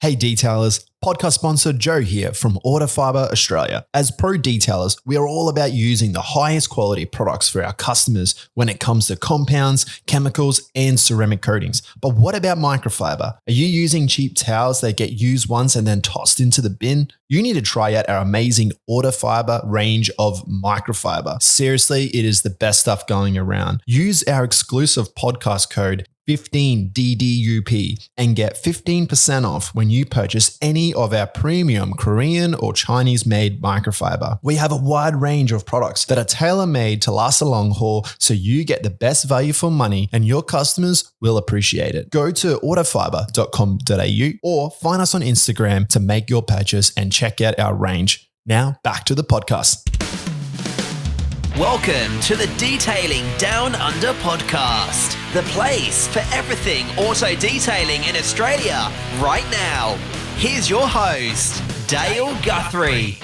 Hey detailers, podcast sponsor Joe here from Autofiber Australia. As pro detailers, we are all about using the highest quality products for our customers when it comes to compounds, chemicals, and ceramic coatings. But what about microfiber? Are you using cheap towels that get used once and then tossed into the bin? You need to try out our amazing Autofiber range of microfiber. Seriously, it is the best stuff going around. Use our exclusive podcast code 15DDUP and get 15% off when you purchase any of our premium Korean or Chinese made microfiber. We have a wide range of products that are tailor made to last a long haul, so you get the best value for money and your customers will appreciate it. Go to autofiber.com.au or find us on Instagram to make your purchase and check out our range. Now back to the podcast. Welcome to the Detailing Down Under podcast, the place for everything auto detailing in Australia right now. Here's your host, Dale Guthrie.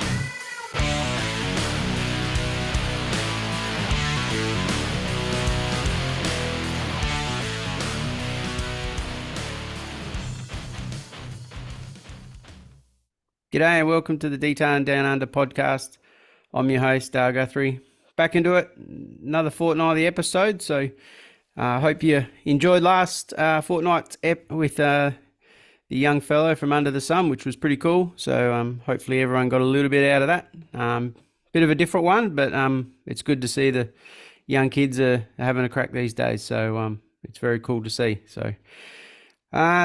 G'day and welcome to the Detailing Down Under podcast. I'm your host, Dale Guthrie. Back into it, another fortnightly episode. So I hope you enjoyed last fortnight's ep with the young fellow from Under the Sun, which was pretty cool. So hopefully everyone got a little bit out of that. Bit of a different one, but it's good to see the young kids are having a crack these days. So it's very cool to see. So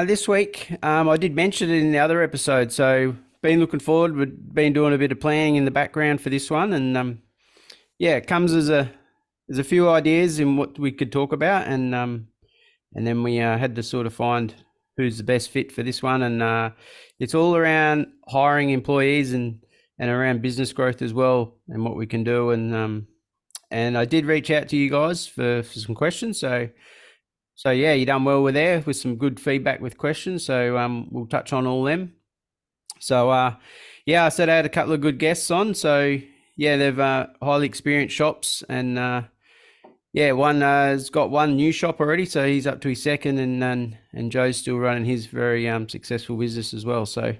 this week, I did mention it in the other episode. So been looking forward. We've been doing a bit of planning in the background for this one, and yeah, it comes as there's a few ideas in what we could talk about, and then we had to sort of find who's the best fit for this one, and it's all around hiring employees and around business growth as well, and what we can do, and I did reach out to you guys for some questions, so yeah, you done well with there with some good feedback with questions, so we'll touch on all them. So yeah, I said I had a couple of good guests on, so yeah, they've highly experienced shops, and yeah, one has got one new shop already, so he's up to his second, and Joe's still running his very successful business as well. So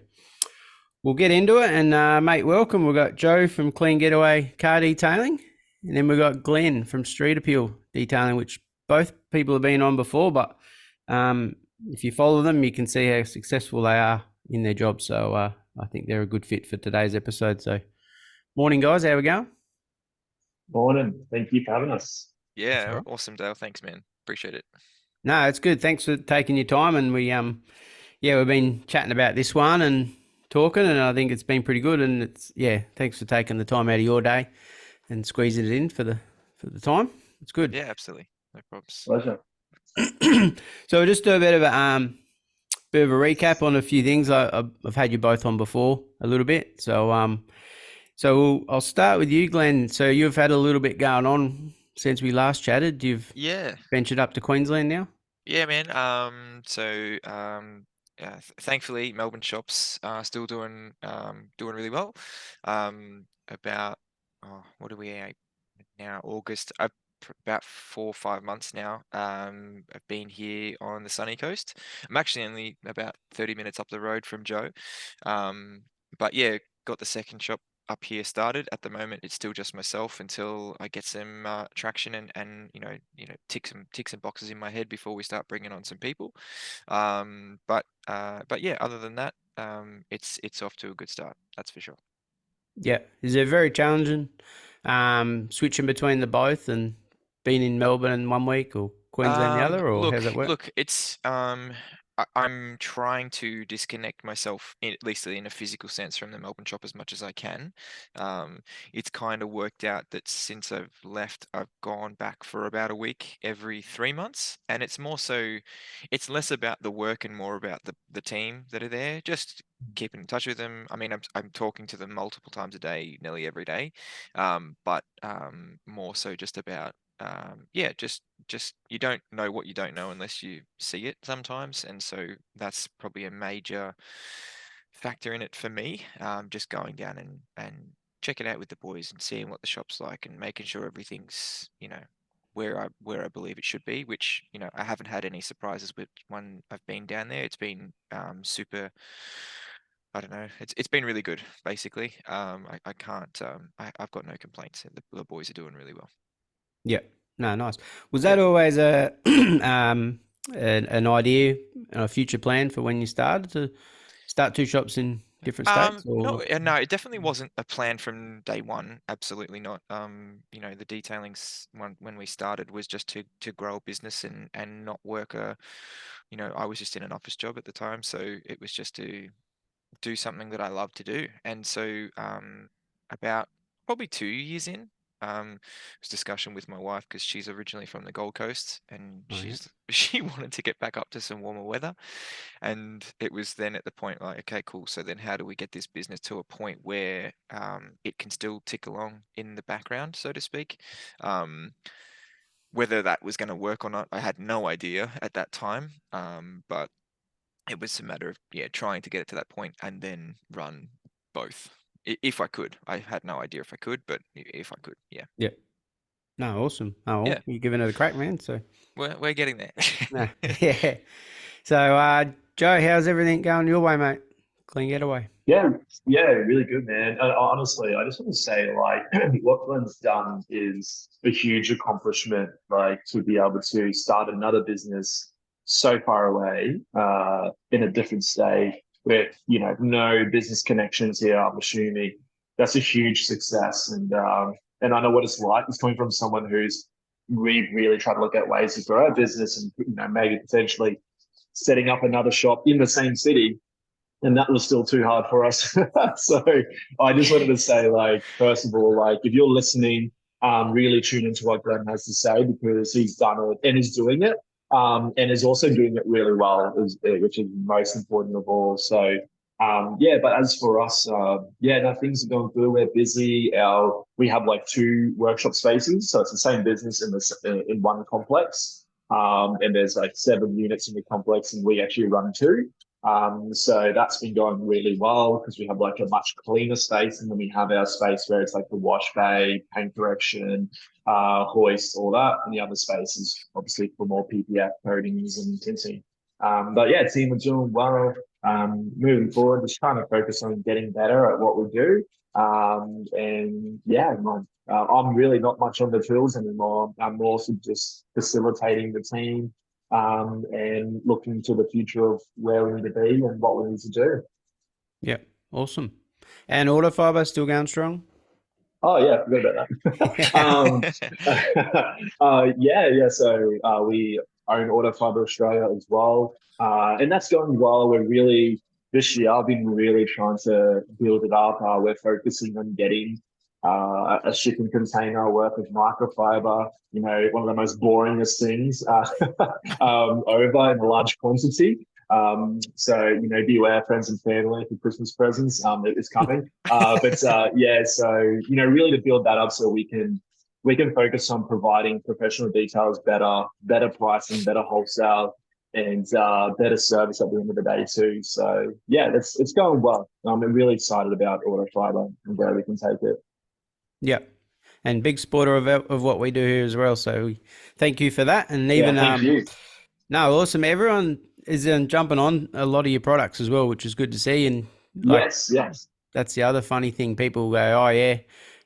we'll get into it, and mate, welcome. We've got Joe from Clean Getaway Car Detailing, and then we've got Glyn from Street Appeal Detailing, which both people have been on before, but if you follow them, you can see how successful they are in their job. So I think they're a good fit for today's episode. So morning, guys. How we going? Morning. Thank you for having us. Yeah, right. Awesome, Dale. Thanks, man. Appreciate it. No, it's good. Thanks for taking your time. And we, yeah, we've been chatting about this one and talking, and I think it's been pretty good. And it's, yeah, thanks for taking the time out of your day and squeezing it in for the time. It's good. Yeah, absolutely. No problems. Pleasure. So we'll just do a bit of a recap on a few things. I've had you both on before a little bit. So I'll start with you, Glyn. So you've had a little bit going on since we last chatted. You've ventured up to Queensland now? Yeah, man. Thankfully, Melbourne shops are still doing really well. What are we at now? August. About 4 or 5 months now. I've been here on the sunny coast. I'm actually only about 30 minutes up the road from Joe. But yeah, got the second shop up here started. At the moment, it's still just myself until I get some traction and tick some boxes in my head before we start bringing on some people. But yeah, other than that, it's off to a good start. That's for sure. Yeah, is it very challenging switching between the both and being in Melbourne 1 week or Queensland the other, or how's that work? Look, it's I'm trying to disconnect myself, at least in a physical sense, from the Melbourne shop as much as I can. It's kind of worked out that since I've left, I've gone back for about a week every 3 months, and it's it's less about the work and more about the team that are there. Just keeping in touch with them. I mean, I'm talking to them multiple times a day, nearly every day, but more so just about just you don't know what you don't know unless you see it sometimes, and so that's probably a major factor in it for me. Just going down and checking out with the boys and seeing what the shop's like and making sure everything's where I believe it should be, which, you know, I haven't had any surprises with when I've been down there. It's been super. I don't know. It's been really good, basically. I can't. I've got no complaints. The boys are doing really well. Yeah. No, nice. Was Yeah. that always a an idea, a future plan for when you started to start two shops in different states? No, no, it definitely wasn't a plan from day one. Absolutely not. You know, the detailing's when we started was just to grow a business and not work you know, I was just in an office job at the time, so it was just to do something that I love to do. And so, about probably 2 years in, it was discussion with my wife because she's originally from the Gold Coast and Oh, yeah. she wanted to get back up to some warmer weather. And it was then at the point like, okay, cool. So then how do we get this business to a point where it can still tick along in the background, so to speak? Whether that was going to work or not, I had no idea at that time. But it was a matter of, yeah, trying to get it to that point and then run both. If I could. I had no idea if I could, but if I could, yeah. Yeah. No, awesome. Oh, Yeah. you're giving it a crack, man. So, We're getting there. no. Yeah. So, Joe, how's everything going your way, mate? Clean Getaway. Yeah, yeah, really good, man. Honestly, I just want to say, like, what Glenn's done is a huge accomplishment. Like, to be able to start another business so far away, in a different state with, you know, no business connections here. I'm assuming that's a huge success, and I know what it's like. It's coming from someone who's really tried to look at ways to grow a business and, you know, maybe potentially setting up another shop in the same city, and that was still too hard for us. So I just wanted to say, like, first of all, like, if you're listening, really tune into what Glenn has to say, because he's done it and is doing it, and is also doing it really well, which is most important of all. So, yeah, but as for us, yeah, no, things are going good. We're busy. We have like 2 workshop spaces, so it's the same business in one complex. And there's like 7 units in the complex, and we actually run 2. So that's been going really well because we have like a much cleaner space, and then we have our space where it's like the wash bay, paint correction, hoist, all that, and the other space is obviously for more PPF coatings and tinting. But yeah, team are doing well. Moving forward, just trying to focus on getting better at what we do. And yeah, I'm really not much on the tools anymore. I'm more so just facilitating the team, and looking to the future of where we need to be and what we need to do. Yeah. Awesome. And Autofiber still going strong? Oh yeah, forgot about that. Yeah. So we own Autofiber Australia as well, and that's going well. We're really this year. I've been really trying to build it up. We're focusing on getting a shipping container worth of microfiber. You know, one of the most boringest things over in a large quantity. So, you know, beware, friends and family, for Christmas presents. It is coming. Yeah, so, you know, really to build that up so we can focus on providing professional details, better pricing, better wholesale, and better service at the end of the day too. So yeah, it's going well. I'm really excited about Autofiber and where we can take it. Yeah. And big supporter of what we do here as well. So thank you for that. And even thank you. No, awesome. Everyone is jumping on a lot of your products as well, which is good to see. And like, yes, that's the other funny thing. People go, "Oh yeah,"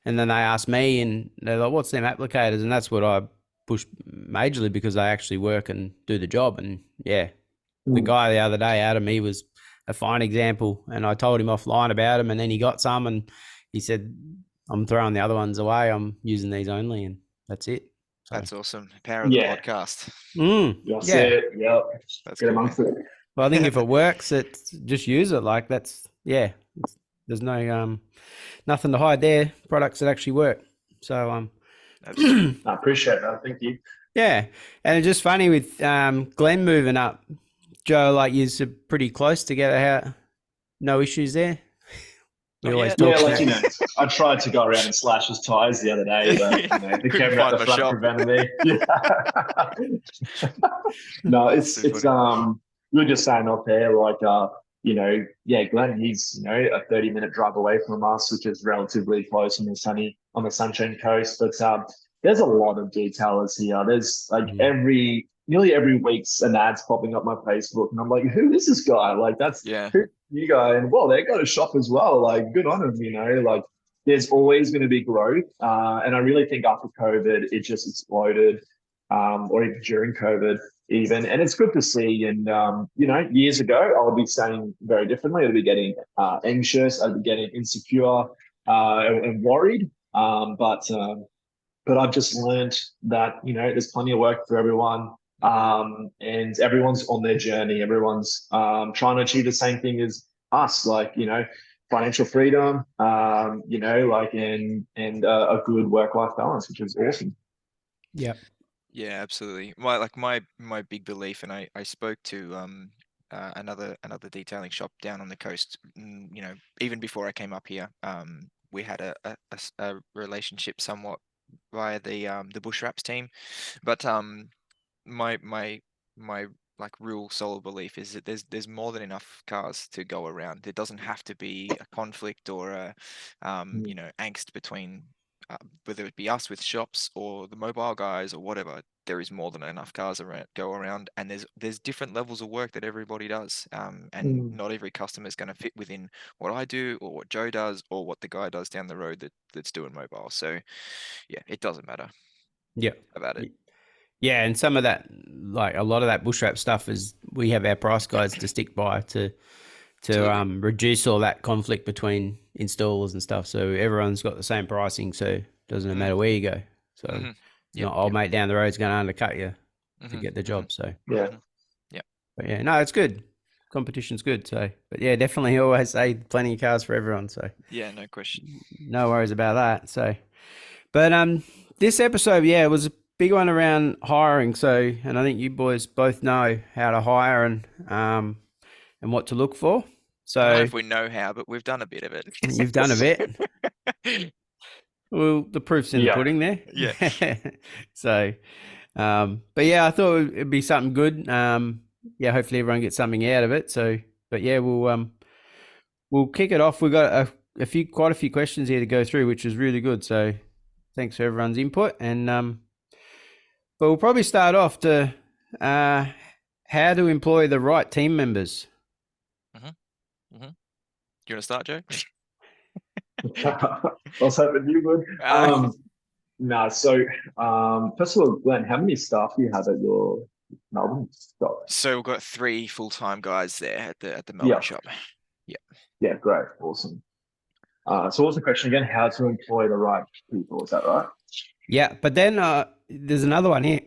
and then they ask me, and they're like, "What's them applicators?" And that's what I push majorly because they actually work and do the job. And yeah, the guy the other day, Adam, he was a fine example, and I told him offline about him, and then he got some, and he said, "I'm throwing the other ones away. I'm using these only," and that's it. So. That's awesome. Power of the podcast. That's it. Yep. That's Get cool, amongst it. Well, I think if it works, it's just use it. Like that's there's no nothing to hide there. Products that actually work. So I appreciate that. Thank you. Yeah, and it's just funny with Glenn moving up, Joe. Like you're pretty close together. How no issues there. We always talk like, you know, I tried to go around and slash his tires the other day, but you know, the camera at the front prevented me. Yeah. No, it's we were just saying off there, like you know, yeah, Glenn, he's, you know, a 30-minute drive away from us, which is relatively close on the Sunshine Coast. But there's a lot of detailers here. There's like nearly every week's an ad's popping up my Facebook, and I'm like, who is this guy? Like, that's Yeah. who you guy, and well, they got a shop as well. Like, good on them, like there's always going to be growth, and I really think after COVID, it just exploded, or even during COVID, even, and it's good to see. And years ago, I would be saying very differently. I'd be getting anxious, I'd be getting insecure, and worried. But I've just learned that, there's plenty of work for everyone. And everyone's on their journey. Everyone's trying to achieve the same thing as us, like, financial freedom, and a good work-life balance, which is awesome. Yeah. Yeah, absolutely. My big belief, and I spoke to another detailing shop down on the coast, even before I came up here. We had a relationship somewhat via the bush wraps team, but my like real solid belief is that there's more than enough cars to go around. There doesn't have to be a conflict or a angst between whether it be us with shops or the mobile guys or whatever. There is more than enough cars go around, and there's different levels of work that everybody does, and not every customer is going to fit within what I do or what Joe does or what the guy does down the road that's doing mobile. So yeah, it doesn't matter about it. Yeah, and some of that, like a lot of that bush wrap stuff, is we have our price guides to stick by to reduce all that conflict between installers and stuff. So everyone's got the same pricing, so it doesn't matter where you go. So not old mate down the road's going to undercut you to get the job. So yeah, but yeah, no, it's good. Competition's good. So, but yeah, definitely always say plenty of cars for everyone. So yeah, no question. No worries about that. So, but this episode, it was a big one around hiring. So, and I think you boys both know how to hire and what to look for. So, I don't know if we know how, but we've done a bit of it. You've done a bit. Well, the proof's in the pudding there. Yeah. So, but yeah, I thought it'd be something good. Hopefully everyone gets something out of it. So, but yeah, we'll kick it off. We've got quite a few questions here to go through, which is really good. So, thanks for everyone's input. And but we'll probably start off to how to employ the right team members. Do you want to start, Joe? I was hoping you would. First of all, Glenn, how many staff do you have at your Melbourne shop? So we've got 3 full-time guys there at the Melbourne shop. Yeah, great, awesome. So what's the question again? How to employ the right people? Is that right? Yeah, but then there's another one here.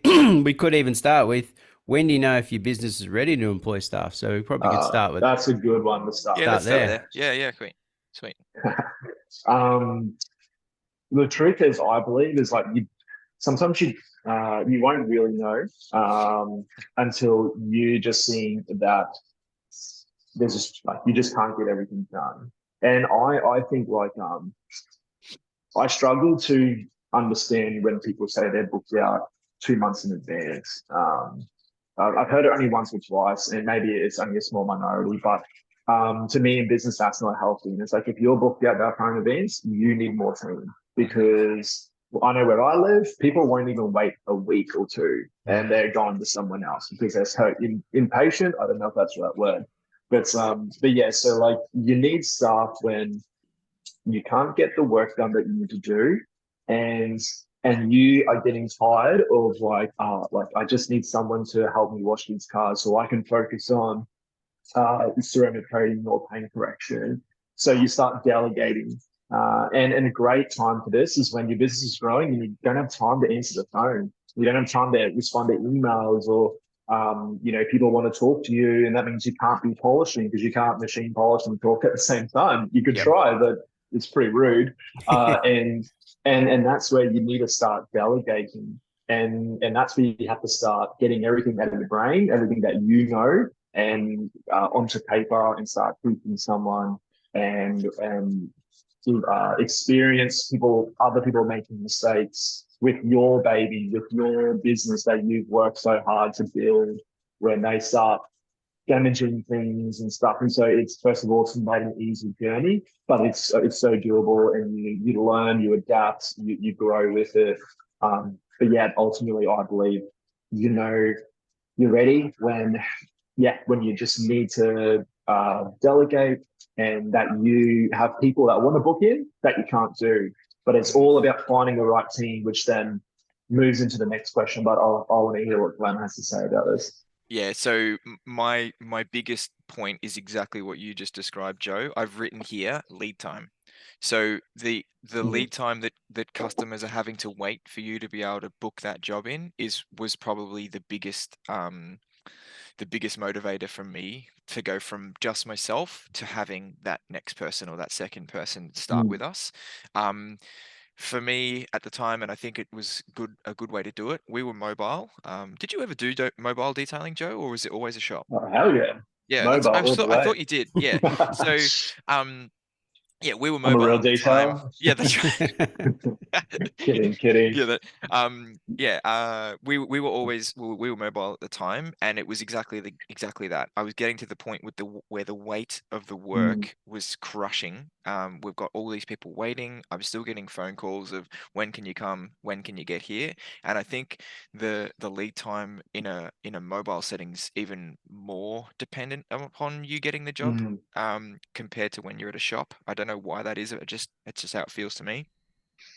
We could even start with, when do you know if your business is ready to employ staff? So we probably could start with that's a good one to start. Yeah, let's start there. Yeah, sweet. The truth is, I believe, is like sometimes you won't really know until you just seeing that there's just like you just can't get everything done. And I think like I struggle to understand when people say they're booked out 2 months in advance. I've heard it only once or twice, and maybe it's only a small minority, but to me in business, that's not healthy. And it's like, if you're booked out that kind of events, you need more team, because I know where I live, people won't even wait a week or two and they're going to someone else because they're so impatient. I don't know if that's the right word, but yeah, so like you need staff when you can't get the work done that you need to do, and you are getting tired of like I just need someone to help me wash these cars so I can focus on ceramic coating or paint correction. So you start delegating. And a great time for this is when your business is growing and you don't have time to answer the phone. You don't have time to respond to emails, or people want to talk to you, and that means you can't be polishing because you can't machine polish and talk at the same time. You could try, but it's pretty rude. And that's where you need to start delegating. And that's where you have to start getting everything out of your brain, everything that you know, and onto paper, and start teaching someone and experience other people making mistakes with your baby, with your business that you've worked so hard to build, when they start damaging things and stuff. And so it's, first of all, it's not an easy journey, but it's so doable, and you learn, you adapt, you grow with it. But yeah, ultimately, I believe, you know, you're ready when you just need to delegate, and that you have people that want to book in that you can't do. But it's Mhm. all about finding the right team, which then moves into the next question. But I want to hear what Glenn has to say about this. Yeah, so my biggest point is exactly what you just described, Joe. I've written here lead time. So the Mhm. lead time that customers are having to wait for you to be able to book that job in was probably the biggest motivator for me to go from just myself to having that next person or that second person start Mm. with us. Um, for me at the time, and I think it was a good way to do it. We were mobile. Did you ever do mobile detailing, Joe, or was it always a shop? Oh, hell yeah. Yeah, Mobile all the I way. thought you did. Yeah. So, um, yeah, we were I'm a mobile real at the time. detailer. Yeah, that's right. Kidding. Yeah, we were always we were mobile at the time, and it was exactly that. I was getting to the point with where the weight of the Mm. work was crushing. We've got all these people waiting. I'm still getting phone calls of when can you come, when can you get here, and I think the lead time in a mobile setting's even more dependent upon you getting the job. Mm. Compared to when you're at a shop. I don't know why that is. It's just how it feels to me.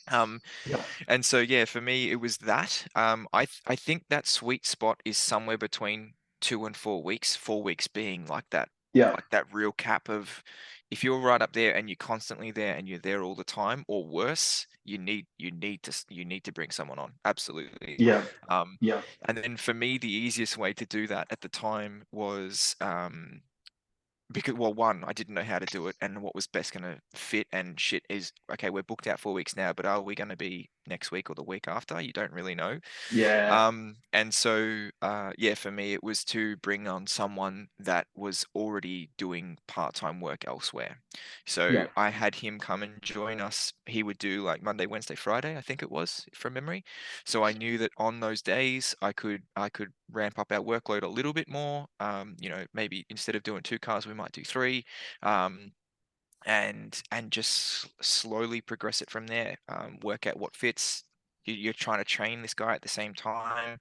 Um, Yeah. and so yeah, for me it was that. I think that sweet spot is somewhere between 2 and 4 weeks. 4 weeks being Yeah. like that real cap of if you're right up there and you're constantly there and you're there all the time, or worse, you need to bring someone on. Absolutely. Yeah. Um, Yeah. and then for me, the easiest way to do that at the time was because well, one, I didn't know how to do it and what was best going to fit, and shit is okay, we're booked out 4 weeks now, but are we going to be next week or the week after? You don't really know. Yeah. And so yeah, for me it was to bring on someone that was already doing part-time work elsewhere. So Yeah. I had him come and join us. He would do like Monday, Wednesday, Friday, I think it was from memory. So I knew that on those days I could ramp up our workload a little bit more. Maybe instead of doing 2 cars, we might do three. Um, and just slowly progress it from there. Work out what fits. You're trying to train this guy at the same time.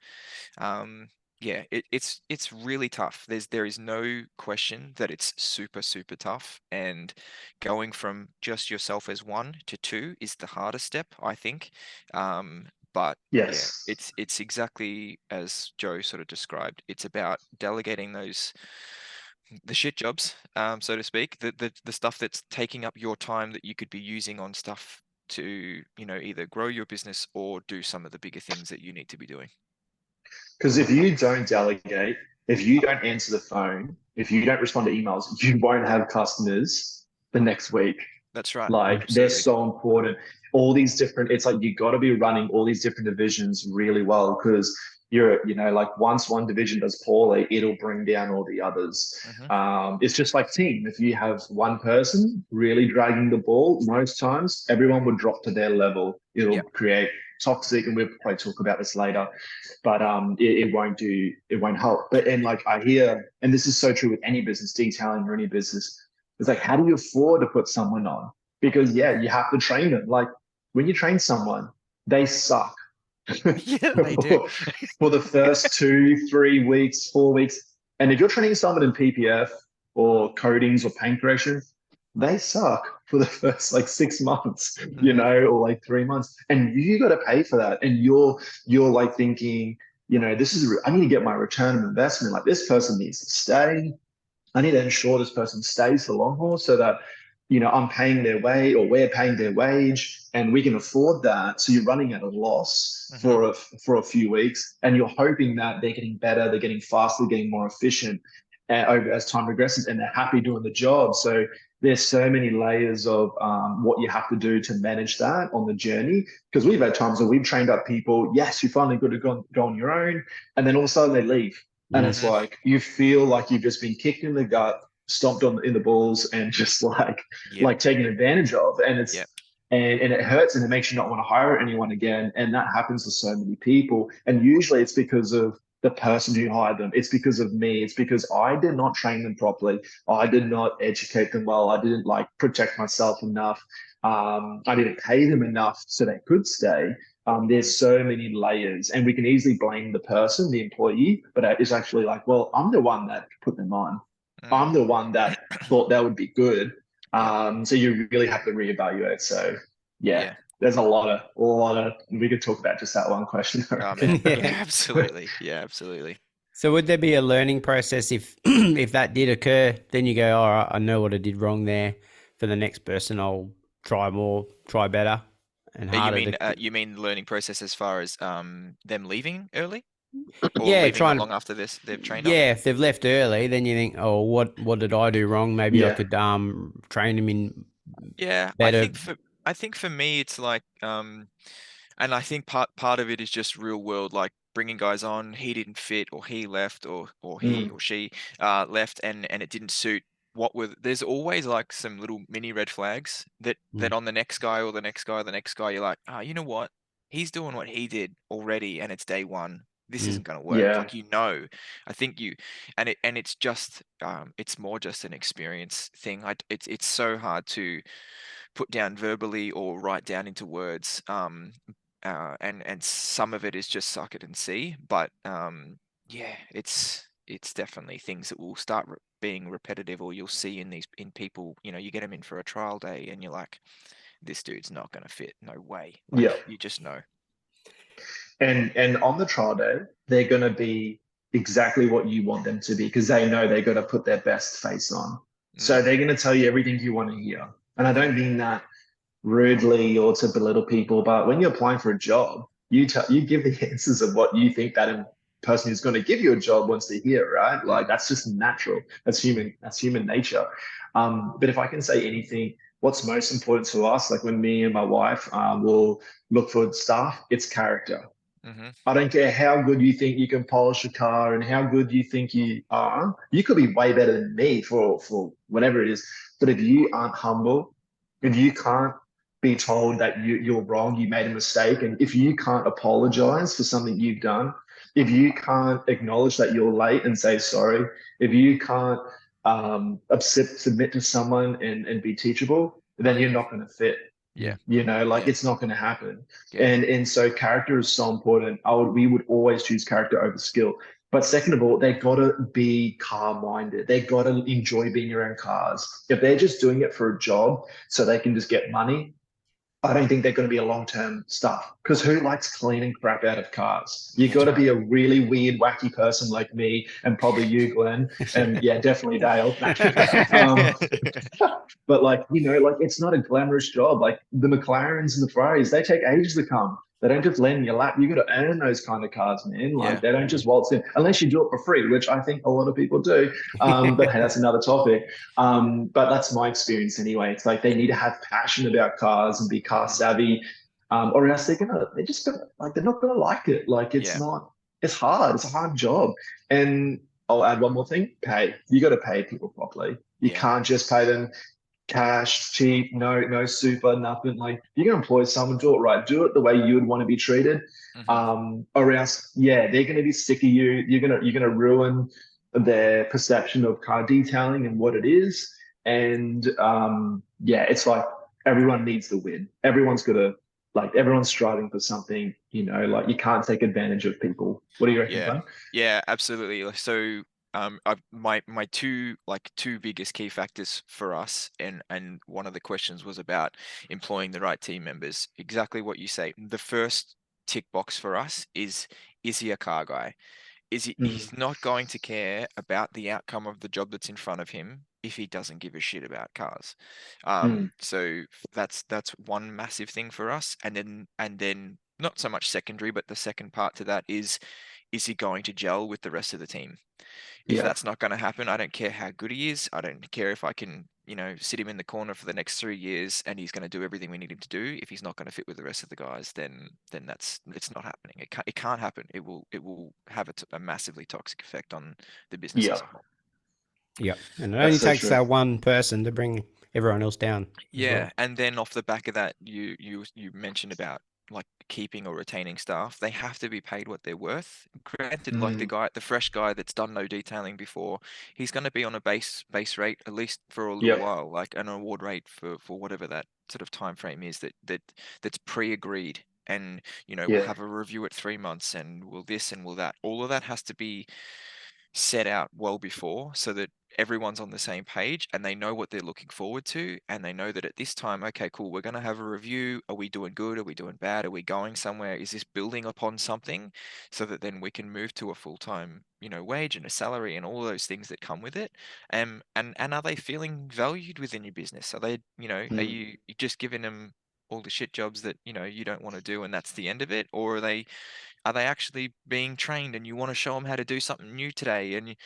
Um, yeah, it's really tough. There is no question that it's super tough, and going from just yourself as one to two is the hardest step, I think. But yeah, Yes. it's exactly as Joe sort of described. It's about delegating the shit jobs, so to speak, the stuff that's taking up your time that you could be using on stuff to, either grow your business or do some of the bigger things that you need to be doing. Because if you don't delegate, if you don't answer the phone, if you don't respond to emails, you won't have customers the next week. That's right. Like they're Absolutely. so important. All these different, it's like you got to be running all these different divisions really well, because like once one division does poorly, it'll bring down all the others. Hmm. It's just like team. If you have one person really dragging the ball, most times everyone would drop to their level. It'll Yeah. create toxic, and we'll probably talk about this later, but it won't help. But and like I hear, and this is so true with any business, detailing or any business, it's like, how do you afford to put someone on? Because Hmm. yeah, you have to train them. Like when you train someone, they suck Yeah, they do. for the first 2, 3 weeks, 4 weeks. And if you're training someone in PPF or coatings or paint correction, they suck for the first like 6 months, Hmm. or like 3 months. And you got to pay for that. And you're like thinking, I need to get my return of investment. Like this person needs to stay. I need to ensure this person stays for the long haul, so that I'm paying their way, or we're paying their wage, and we can afford that. So you're running at a loss Hmm. for a few weeks, and you're hoping that they're getting better, they're getting faster, getting more efficient over as time progresses, and they're happy doing the job. So there's so many layers of what you have to do to manage that on the journey. Because we've had times where we've trained up people. Yes, you're finally good to go on your own, and then all of a sudden they leave, and it's Hmm. like you feel like you've just been kicked in the gut, stomped on in the balls, and just Yep. taken advantage of. And Yep. and it hurts, and it makes you not want to hire anyone again. And that happens to so many people. And usually it's because of the person who hired them. It's because of me. It's because I did not train them properly. I did not educate them well. I didn't protect myself enough. I didn't pay them enough so they could stay. there's so many layers, and we can easily blame the person, the employee, but it's actually like, well, I'm the one that put them on. I'm the one that thought that would be good. Yeah. So you really have to reevaluate. So yeah, Yeah. there's a lot of, we could talk about just that one question. I Oh reckon. man. Yeah. Yeah, absolutely. Yeah, absolutely. So would there be a learning process if if that did occur? Then you go, all right, I know what I did wrong there. For the next person, I'll try more, try better, and harder to. You mean learning process as far as them leaving early or Yeah, leaving not trying to. long after this they've trained up? Yeah, if they've left early, then you think, oh, what did I do wrong? Maybe I Yeah, could train them in Yeah, better. I think for me it's like and I think part of it is just real world, like bringing guys on, he didn't fit or he left or he mm, or she left and it didn't suit. There's always like some little mini red flags that Mm, on the next guy or the next guy or the next guy you're like, you know what? He's doing what he did already and it's day one. This mm, isn't going to work. yeah, Like, I think it's just it's more just an experience thing. It's so hard to put down verbally or write down into words. And some of it is just suck it and see. But yeah, it's definitely things that will start being repetitive, or you'll see in people. You get them in for a trial day, and you're like, this dude's not going to fit. No way. Like yeah. you just know. And on the trial day, they're going to be exactly what you want them to be because they know they're going to put their best face on. So Mm, they're going to tell you everything you want to hear. And I don't mean that rudely or to belittle people, but when you're applying for a job, you give the answers of what you think that person who's going to give you a job wants to hear, right? Like mm, that's just natural. That's human. That's human nature. But if I can say anything, what's most important to us, like when me and my wife will look for staff, it's character. mm-hmm. I don't care how good you think you can polish a car and how good you think you are. You could be way better than me for whatever it is. But if you aren't humble, if you can't be told that you're wrong, you made a mistake, and if you can't apologize for something you've done, if you can't acknowledge that you're late and say sorry, if you can't submit to someone and be teachable, then you're Mm, not going to fit. yeah, Like yeah, it's not going to happen. yeah. And so character is so important. We would always choose character over skill. But second of all, they gotta be car minded. They gotta enjoy being around cars. If they're just doing it for a job so they can just get money, I don't think they're going to be a long-term staff because who likes cleaning crap out of cars? You got That's to right. be a really weird, wacky person like me, and probably you, Glenn, and yeah, definitely Dale. um, but like, like it's not a glamorous job. Like the McLarens and the Ferraris, they take ages to come. They don't just land in your lap. You got to earn those kind of cars, man. Like Yeah. they don't just waltz in unless you do it for free, which I think a lot of people do. But hey, that's another topic. But that's my experience anyway. It's like they need to have passion about cars and be car Mhm. savvy, or else they're just gonna like they're not gonna like it. Like it's Yeah. not. It's hard. It's a hard job. And I'll add one more thing: pay. You got to pay people properly. You Yeah. can't just pay them cash, cheap, no super, nothing. Like you're gonna employ someone, do it right, do it the way you would want to be treated. Hmm. Or else, yeah, they're gonna be sick of you. You're gonna ruin their perception of car detailing and what it is. And yeah, it's like everyone needs the win. Everyone's striving for something, like you can't take advantage of people. What do you reckon, Yeah. Glenn? Yeah, absolutely. So, my two biggest key factors for us, and one of the questions was about employing the right team members. Exactly what you say. The first tick box for us is he a car guy? Mm, He's not going to care about the outcome of the job that's in front of him if he doesn't give a shit about cars. mm, So that's one massive thing for us. And then not so much secondary, but the second part to that is he going to gel with the rest of the team? If yeah, that's not going to happen, I don't care how good he is. I don't care if I can, sit him in the corner for the next 3 years and he's going to do everything we need him to do. If he's not going to fit with the rest of the guys, then it's not happening. It can't happen. It will have a massively toxic effect on the business yeah. as a whole. Yep, and it That's only so takes true. one person to bring everyone else down as Yeah, well. and then off the back of that, you mentioned about like keeping or retaining staff. They have to be paid what they're worth. Granted, like Mm, the fresh guy that's done no detailing before, he's going to be on a base rate at least for a little yep. while, like an award rate for whatever that sort of time frame is that's pre-agreed. and we'll Yeah. have a review at 3 months, and will this and will that. All of that has to be set out well before, so that everyone's on the same page and they know what they're looking forward to, and they know that at this time, okay, cool, we're going to have a review. Are we doing good? Are we doing bad? Are we going somewhere? Is this building upon something? So that then we can move to a full-time wage and a salary and all those things that come with it. And are they feeling valued within your business? Are they, are Mm. you just giving them all the shit jobs that you don't want to do, and that's the end of it? Or are they actually being trained, and you want to show them how to do something new today, and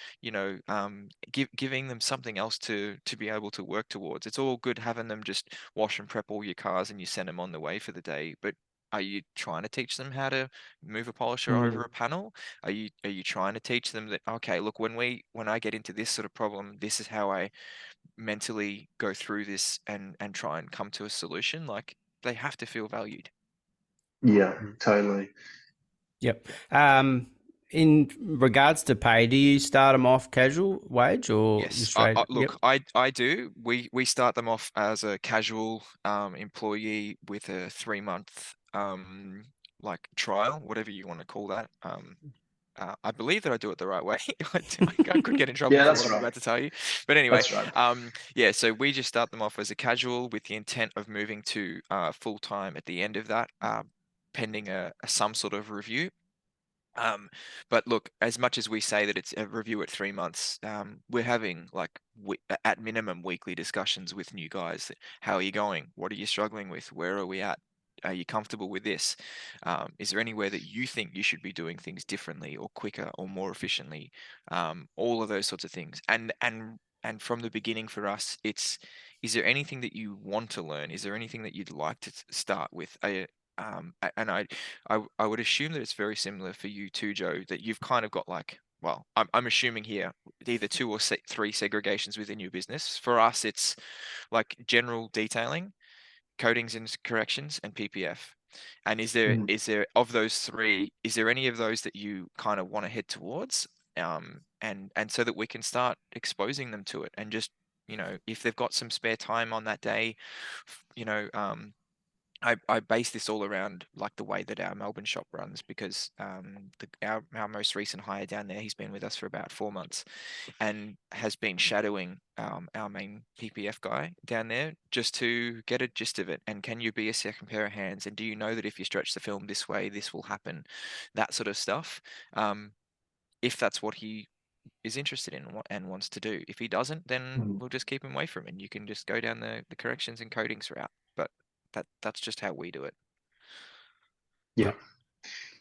giving them something else to be able to work towards? It's all good having them just wash and prep all your cars and you send them on the way for the day, but are you trying to teach them how to move a polisher over Mm. a panel? Are you trying to teach them that, okay, look, when I get into this sort of problem, this is how I mentally go through this and try and come to a solution? Like, they have to feel valued. Yeah, totally. Yep. In regards to pay, do you start them off casual wage or you Yes, straight? Yep. look, I do. We start them off as a casual employee with a 3 month like trial, whatever you want to call that. I believe that I do it the right way. I could get in trouble Yeah, for that's what I'm right. about to tell you, but anyway, That's right. yeah. So we just start them off as a casual with the intent of moving to full time at the end of that, pending some sort of review. But look, as much as we say that it's a review at 3 months, we're having like at minimum weekly discussions with new guys. How are you going? What are you struggling with? Where are we at? Are you comfortable with this? Is there anywhere that you think you should be doing things differently or quicker or more efficiently? All of those sorts of things. And from the beginning for us, is there anything that you want to learn? Is there anything that you'd like to start with? And I would assume that it's very similar for you too, Joe, that you've kind of got like, well, I'm assuming here either two or three segregations within your business. For us, it's like general detailing, coatings and corrections, and PPF. And is there Mm. is there of those three, is there any of those that you kind of want to head towards? And so that we can start exposing them to it, and just, if they've got some spare time on that day, you know, I base this all around like the way that our Melbourne shop runs, because our most recent hire down there, he's been with us for about 4 months and has been shadowing our main PPF guy down there just to get a gist of it. And can you be a second pair of hands? And do you know that if you stretch the film this way, this will happen? That sort of stuff. If that's what he is interested in and wants to do. If he doesn't, then Mm. we'll just keep him away from it, and you can just go down the corrections and coatings route. But that's just how we do it. Yeah.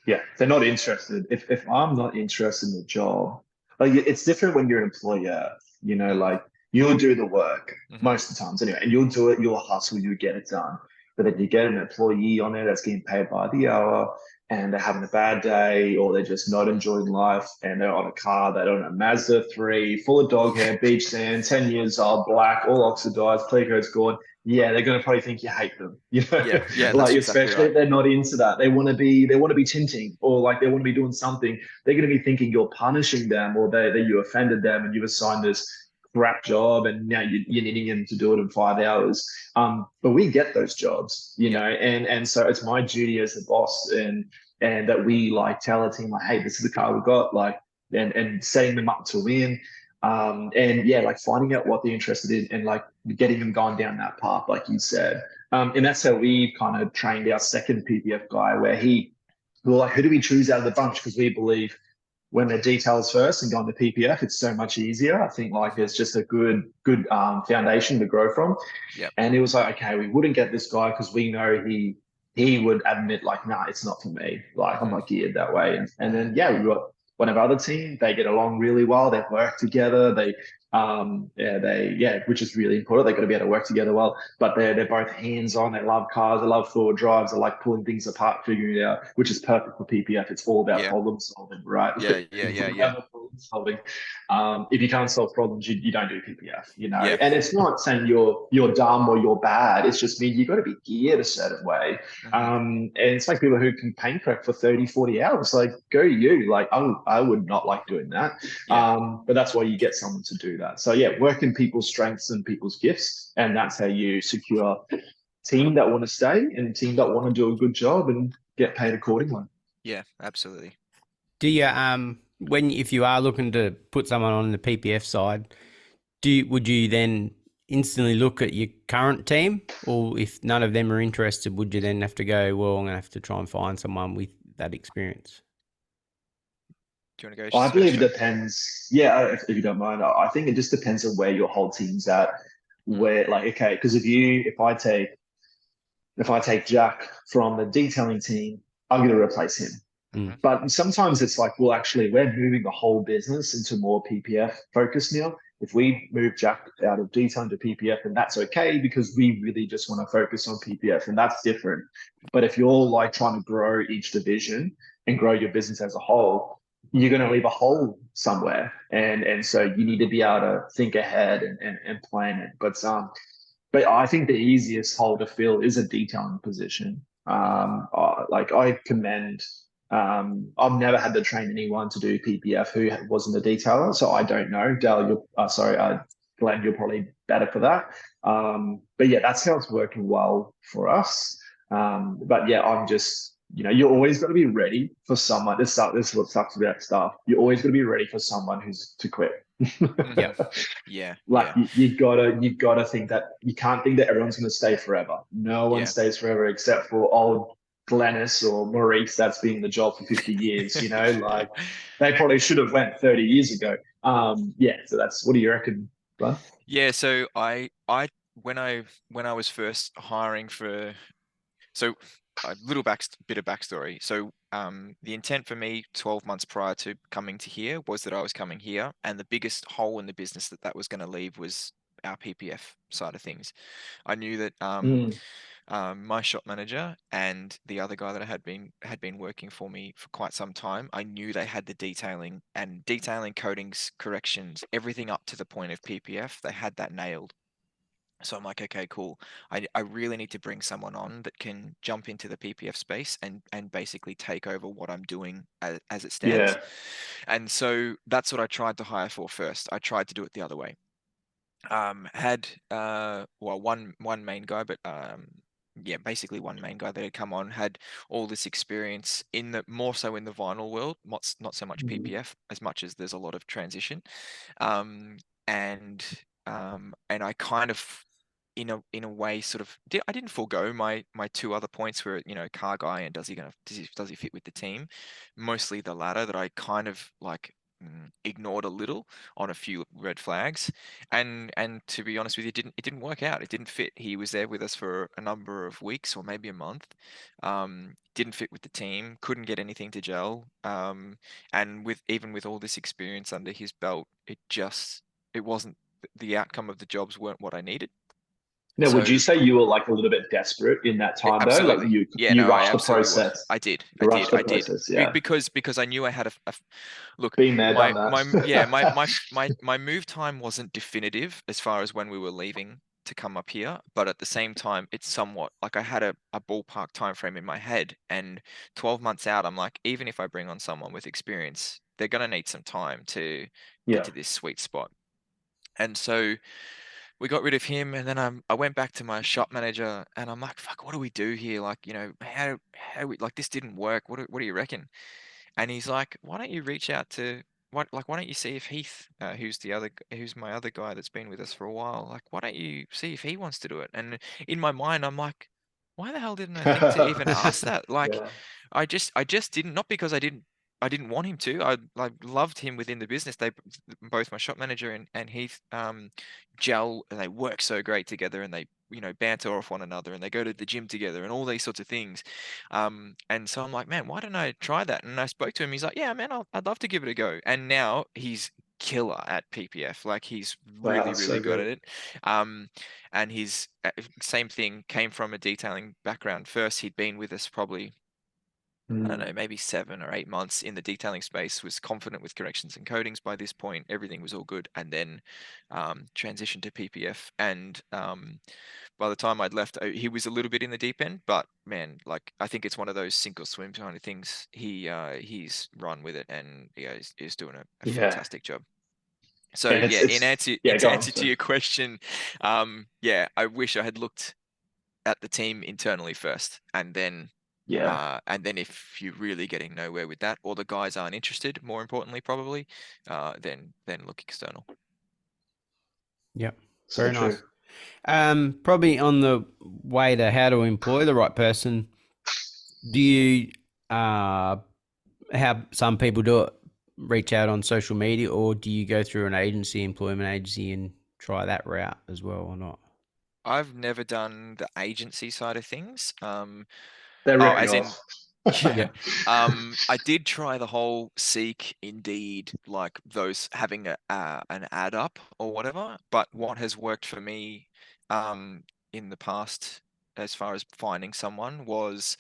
Yeah, they're not interested. If I'm not interested in the job, like it's different when you're an employer, Mm. like you'll do the work Hmm. most of the times anyway, and you'll do it, you'll hustle, you get it done. But then you get an employee on there that's getting paid by the hour, and they're having a bad day, or they're just not enjoying life, and they're on a car, they don't know, Mazda 3, full of dog hair, beach sand, 10 years old, black, all oxidized, clear coat's gone. Yeah, they're gonna probably think you hate them, Yeah, yeah, that's like exactly especially right. if they're not into that. They want to be tinting, or like they want to be doing something. They're gonna be thinking you're punishing them, or that you offended them and you assigned this crap job, and now you're needing them to do it in 5 hours. But we get those jobs, Yeah, and so it's my duty as the boss, and that we like tell a team like, hey, this is the car we got, like, and setting them up to win. And yeah, like finding out what they're interested in, and like getting them going down that path, like you said. And that's how we kind of trained our second PPF guy, where we were like, who do we choose out of the bunch? Because we believe when they're details first and going to PPF, it's so much easier. I think like hmm, it's just a good foundation to grow from. yeah, And it was like, okay, we wouldn't get this guy because we know he would admit like, nah, it's not for me. Like I'm hmm, not geared that way. And hmm, then yeah, we got one of our other team. They get along really well. They work together. Which is really important. They got to be able to work together well. But they're both hands on. They love cars. They love forward drives. They like pulling things apart, figuring it out, which is perfect for PPF. It's all about yeah, problem solving, right? yeah, yeah, If yeah, you yeah, have a problem solving, if you can't solve problems, you don't do PPF, yeah, And it's not saying you're dumb or you're bad. It's just mean you got to be geared a certain way. hmm, And it's like people who can paint prep for 30, 40 hours. Like, go to you. Like, I would not like doing that. yeah, But that's why you get someone to do that. So yeah, work in people's strengths and people's gifts. And that's how you secure team that want to stay and team hmm, that want to do a good job. And get paid accordingly. Yeah, absolutely. Do you if you are looking to put someone on the PPF side, would you then instantly look at your current team, or if none of them are interested, would you then have to go, well, I'm gonna have to try and find someone with that experience? Do you want to go I first, believe Joe? it depends. Yeah, if you don't mind, I think it just depends on where your whole team's at. Where, like, okay, because if I take Jack from the detailing team, I'm going to replace him. Mm. But sometimes it's like, well, actually, we're moving the whole business into more PPF focus now. If we move Jack out of detailing to PPF, then that's okay because we really just want to focus on PPF, and that's different. But if you're like trying to grow each division and grow your business as a whole, you're going to leave a hole somewhere, and so you need to be able to think ahead and plan it. But I think the easiest hole to fill is a detailing position. Like I commend. I've never had to train anyone to do PPF who wasn't a detailer, so I don't know. Dale, Glenn, you're probably better for that. But yeah, that's how it's working well for us. But yeah, I'm just, you're always got to be ready for someone. This is what sucks about stuff. You're always got to be ready for someone who's to quit. Yep. Yeah, Like yeah, you gotta think that you can't think that everyone's gonna stay forever. No one yeah. stays forever except for old Glennis or Maurice that's been in the job for 50 years, like they probably should have went 30 years ago. Yeah, so that's what do you reckon, Glenn? Yeah, so I when I was first hiring for so a little bit of backstory. So the intent for me 12 months prior to coming to here was that I was coming here, and the biggest hole in the business that was going to leave was our PPF side of things. I knew that Mm, my shop manager and the other guy that had been working for me for quite some time, I knew they had the detailing coatings, corrections, everything up to the point of PPF. They had that nailed. So I'm like, okay, cool. I really need to bring someone on that can jump into the PPF space and basically take over what I'm doing as it stands. yeah. And so that's what I tried to hire for first. I tried to do it the other way. Had well one main guy, but yeah, basically one main guy that had come on, had all this experience in the more so in the vinyl world, not so much Mm. PPF, as much as there's a lot of transition. Um, and and I kind of in a way sort of I didn't forego my two other points where car guy and does he fit with the team, mostly the latter that I kind of like ignored a little on a few red flags, and to be honest with you, it didn't work out. It didn't fit. He was there with us for a number of weeks or maybe a month. Didn't fit with the team. Couldn't get anything to gel. And even with all this experience under his belt, it wasn't the outcome of the jobs weren't what I needed. Now, would you So say you were like a little bit desperate in that time though? Like absolutely, yeah, you no, I rushed the absolutely was. process. I did, You rushed the I did, process, yeah. because I knew I had look. Been there, done Yeah, that. my move time wasn't definitive as far as when we were leaving to come up here, but at the same time, it's somewhat like I had a ballpark time frame in my head, and 12 months out, I'm like, even if I bring on someone with experience, they're gonna need some time to get Yeah. to this sweet spot. And so we got rid of him, and then I went back to my shop manager, and I'm like, "Fuck, what do we do here? Like, how we like this didn't work. What do you reckon?" And he's like, "Why don't you reach out to why don't you see if Heath, who's my other guy that's been with us for a while, like, why don't you see if he wants to do it?" And in my mind, I'm like, "Why the hell didn't I think to even ask that?" Like, Yeah. I just didn't, not because I didn't want him to. I loved him within the business. They both my shop manager and Heath gel, and they work so great together, and they banter off one another, and they go to the gym together and all these sorts of things. And so I'm like, man, why don't I try that? And I spoke to him. He's like, yeah, man, I'd love to give it a go. And now he's killer at PPF. Like he's Wow, really, that's really so good good. at it. And his same thing, came from a detailing background. First, he'd been with us probably, I don't Mm. know, maybe 7 or 8 months in the detailing space, was confident with corrections and coatings by this point. Everything was all good. And then transitioned to PPF. And by the time I'd left, he was a little bit in the deep end, but man, like I think it's one of those sink or swim kind of things. He's run with it, and yeah, is doing a Yeah. fantastic job. So And yeah, yeah, in go on. answer to Sorry. your question, yeah, I wish I had looked at the team internally first, and then Yeah. And then if you're really getting nowhere with that, or the guys aren't interested, more importantly, probably, then look external. Yep. So Very true. nice. Probably on the way to how to employ the right person, do you have some people do it, reach out on social media, or do you go through an agency, employment agency, and try that route as well, or not? I've never done the agency side of things. They Oh, rip you as off. in, yeah. Yeah. I did try the whole Seek, Indeed, like those having an ad up or whatever. But what has worked for me, in the past, as far as finding someone, was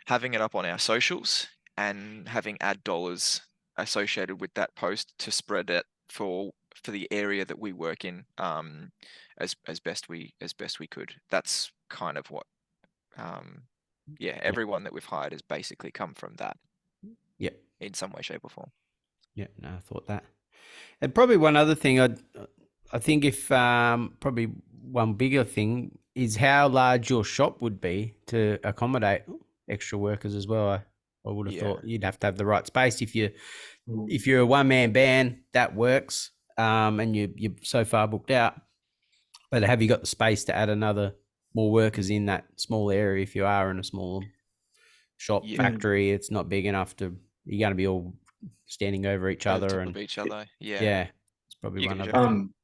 having it up on our socials and having ad dollars associated with that post to spread it for the area that we work in, as best we could. That's kind of what, yeah, Yeah. everyone that we've hired has basically come from that Yeah. in some way, shape, or form. Yeah. No, I thought that. And probably one other thing, I think if probably one bigger thing is how large your shop would be to accommodate extra workers as well. I would have Yeah. thought you'd have to have the right space. Mm. If you're a one man band, that works, and you're so far booked out. But have you got the space to add more workers in that small area? If you are in a small shop Yeah. factory, it's not big enough to. You're going to be all standing over each Over other, top of and each other. Yeah. yeah, it's probably You one go, other Joe. thing.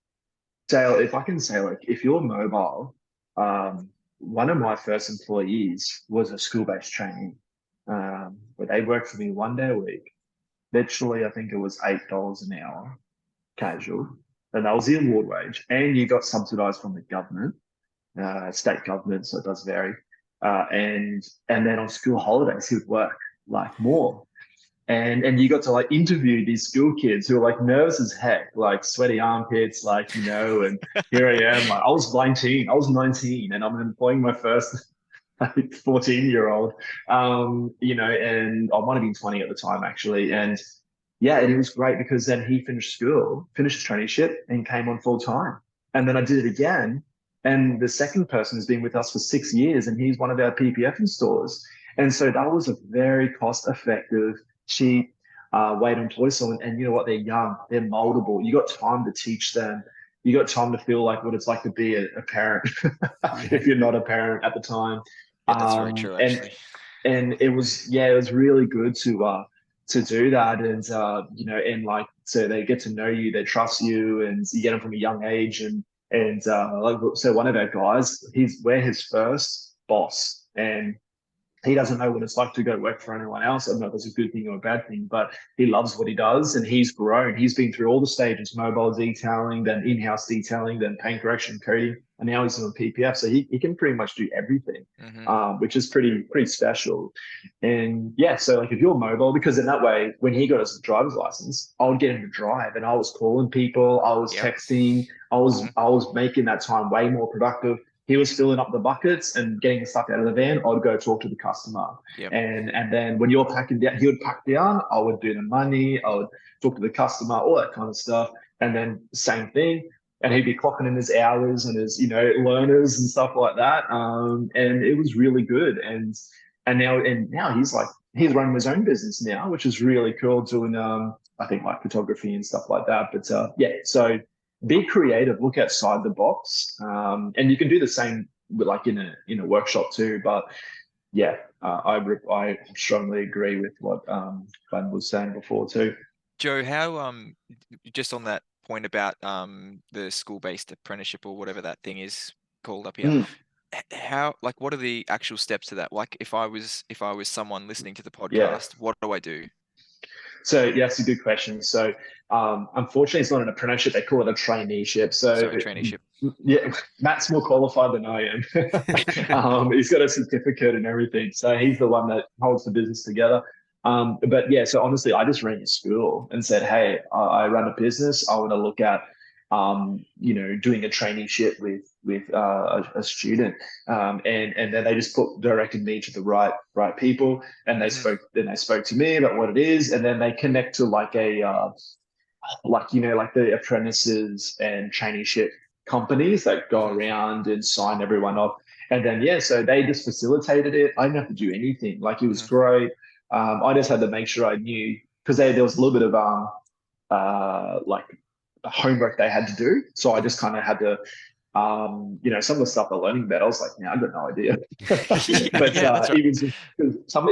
Dale, if I can say, like, if you're mobile, one of my first employees was a school-based trainee, but they worked for me 1 day a week. Literally, I think it was $8 an hour, casual, and that was the award wage. And you got subsidized from the government, state government, so it does vary. And then on school holidays, he would work like more. And you got to like interview these school kids who were like nervous as heck, like sweaty armpits, like, and here I am, like I was 19, I was 19, and I'm employing my first like 14-year-old, and I might have been 20 at the time actually. And yeah, and it was great because then he finished school, finished his traineeship, and came on full time. And then I did it again. And the second person has been with us for 6 years, and he's one of our PPF installers. And so that was a very cost effective, cheap way to employ someone. And you know what? They're young, they're moldable. You got time to teach them. You got time to feel like what it's like to be a parent if you're not a parent at the time. Yeah, that's very true, And actually. it was really good to do that. And and like, so they get to know you, they trust you, and you get them from a young age. And like, so one of our guys, we're his first boss, and he doesn't know what it's like to go work for anyone else. I don't know if that's a good thing or a bad thing, but he loves what he does, and he's grown. He's been through all the stages: mobile detailing, then in-house detailing, then paint correction, coating, and now he's doing PPF. So he can pretty much do everything, which is pretty special. And yeah, so like if you're mobile, because in that way, when he got his driver's license, I would get him to drive, and I was calling people, I was Yep. texting, I was making that time way more productive. He was filling up the buckets and getting the stuff out of the van. I'd go talk to the customer. Yep. And then when you're packing down, he would pack down. I would do the money. I would talk to the customer, all that kind of stuff. And then same thing. And he'd be clocking in his hours and his, learners and stuff like that. And it was really good. And now he's running his own business now, which is really cool, doing I think like photography and stuff like that. But yeah, so be creative, look outside the box, and you can do the same with like in a workshop too. But yeah, I strongly agree with what Glenn was saying before too. Joe, how, just on that point about the school-based apprenticeship or whatever that thing is called up here, Mm, how, like, what are the actual steps to that? Like, if I was someone listening to the yeah. podcast, what do I do? So yeah, that's a good question. So unfortunately, it's not an apprenticeship; they call it a traineeship. So Traineeship. yeah, Matt's more qualified than I am. He's got a certificate and everything, so he's the one that holds the business together. But yeah, so honestly, I just ran a school and said, "Hey, I run a business. I want to look at, doing a traineeship with a student." And then they just directed me to the right people, and they spoke to me about what it is, and then they connect to like a like the apprentices and traineeship companies that go around and sign everyone off. And then, yeah, so they just facilitated it. I didn't have to do anything. Like, it was great. I just had to make sure I knew, because there was a little bit of like homework they had to do. So I just kind of had to, some of the stuff they're learning about, I was like, I've got no idea. But Yeah, that's right. it was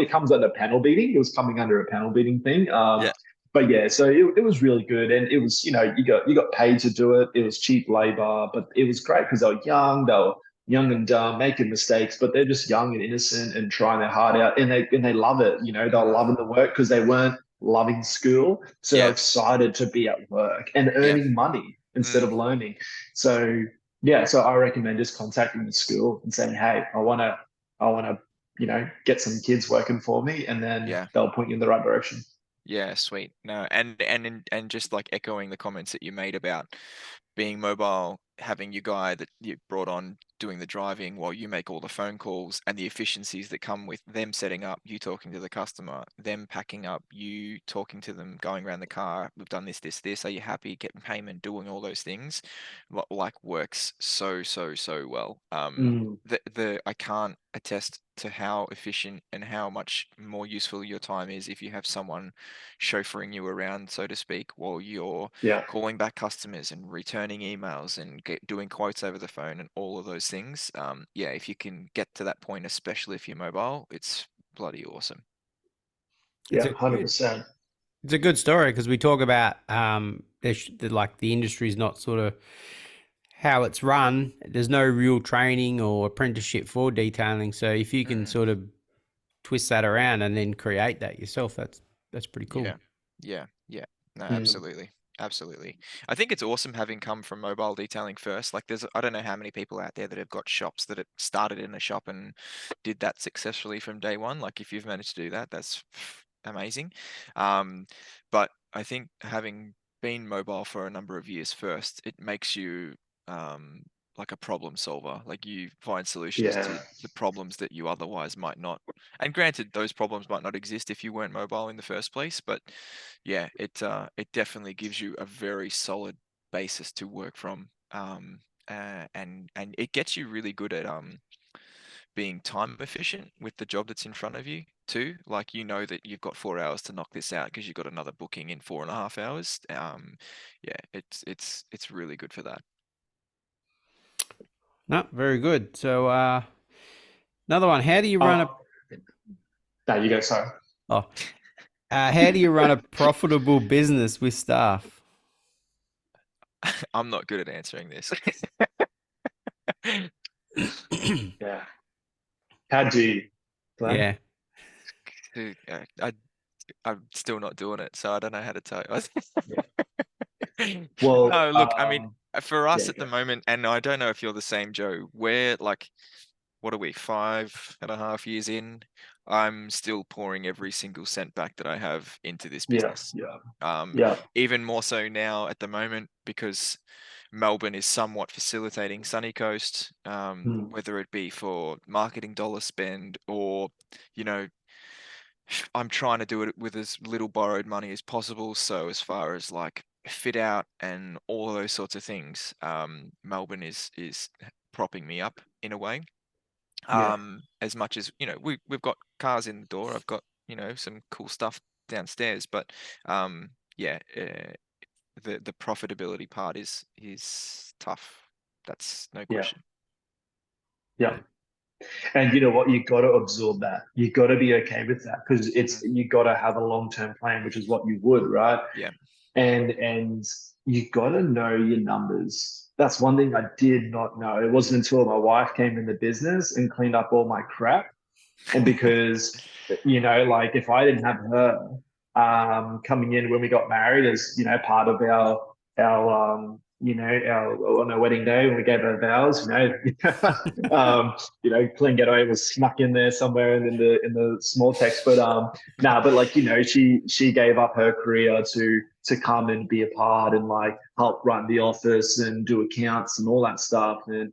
it comes under panel beating. It was coming under a panel beating thing. Yeah. But yeah, so it was really good, and it was, you got paid to do it. It was cheap labor, but it was great because they were young and dumb, making mistakes, but they're just young and innocent and trying their heart out, and they love it. They're loving the work because they weren't loving school, so they're Yeah. excited to be at work and Yeah. earning money instead of learning. So yeah, so I recommend just contacting the school and saying, hey, I want to, get some kids working for me, and then Yeah. they'll point you in the right direction. Yeah, sweet. No, and just like echoing the comments that you made about being mobile, having your guy that you brought on doing the driving while you make all the phone calls, and the efficiencies that come with them setting up, you talking to the customer, them packing up, you talking to them, going around the car, we've done this, are you happy, getting payment, doing all those things, like works so well. I can't attest to how efficient and how much more useful your time is if you have someone chauffeuring you around, so to speak, while you're calling back customers and returning emails and doing quotes over the phone and all of those things. If you can get to that point, especially if you're mobile, it's bloody awesome. Yeah, 100%. It's a good story because we talk about like the industry is not sort of how it's run. There's no real training or apprenticeship for detailing. So if you can sort of twist that around and then create that yourself, that's pretty cool. Yeah. No, absolutely. I think it's awesome having come from mobile detailing first. Like I don't know how many people out there that have got shops that have started in a shop and did that successfully from day one. Like if you've managed to do that, that's amazing. But I think having been mobile for a number of years first, it makes you like a problem solver. Like you find solutions to the problems that you otherwise might not. And granted, those problems might not exist if you weren't mobile in the first place. But yeah, it definitely gives you a very solid basis to work from. And it gets you really good at being time efficient with the job that's in front of you too. Like that you've got 4 hours to knock this out because you've got another booking in 4.5 hours. It's really good for that. No, very good. So another one. How do you run a? No, you go. Sorry. How do you run a profitable business with staff? I'm not good at answering this. Yeah. How do you? Yeah. I'm still not doing it, so I don't know how to tell you. Well, no, look, I mean, for us at the moment, and I don't know if you're the same, Joe, we're like, what are we, 5.5 years in? I'm still pouring every single cent back that I have into this business. Even more so now at the moment because Melbourne is somewhat facilitating Sunny Coast, whether it be for marketing dollar spend or, I'm trying to do it with as little borrowed money as possible. So as far as like fit out and all of those sorts of things, Melbourne is propping me up in a way. As much as we've got cars in the door, I've got some cool stuff downstairs, but the profitability part is tough. That's no question. Yeah. And you know what? You got to absorb that. You got to be okay with that because you got to have a long-term plan, which is what you would, right? Yeah. And you got to know your numbers. That's one thing I did not know. It wasn't until my wife came in the business and cleaned up all my crap. And because, like if I didn't have her coming in when we got married as, part of our on our wedding day when we gave our vows, Clean Getaway was snuck in there somewhere in the small text, but she gave up her career to come and be a part and like help run the office and do accounts and all that stuff and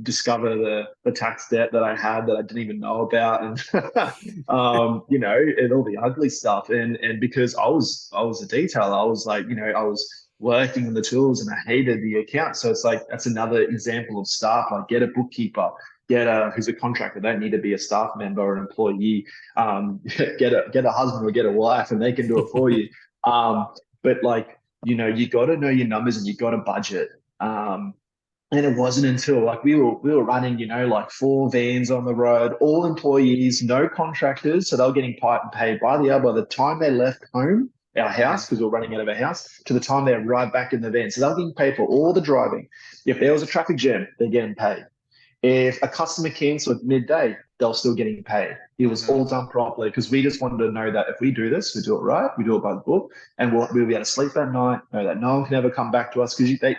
discover the tax debt that I had that I didn't even know about and and all the ugly stuff and because I was a detailer, I was like I was working on the tools and I hated the account. So it's like, that's another example of staff. Like get a bookkeeper, who's a contractor. They don't need to be a staff member or an employee. Get a husband or get a wife and they can do it for you. But like, you got to know your numbers and you got to budget. And it wasn't until like we were running, like 4 vans on the road, all employees, no contractors. So they were getting paid by the hour by the time they left home, our house, because we were running out of our house, to the time they arrived back in the van. So they were getting paid for all the driving. If there was a traffic jam, they're getting paid. If a customer canceled midday, they're still getting paid. It was all done properly because we just wanted to know that if we do this, we do it right, we do it by the book, and we'll be able to sleep at night, know that no one can ever come back to us because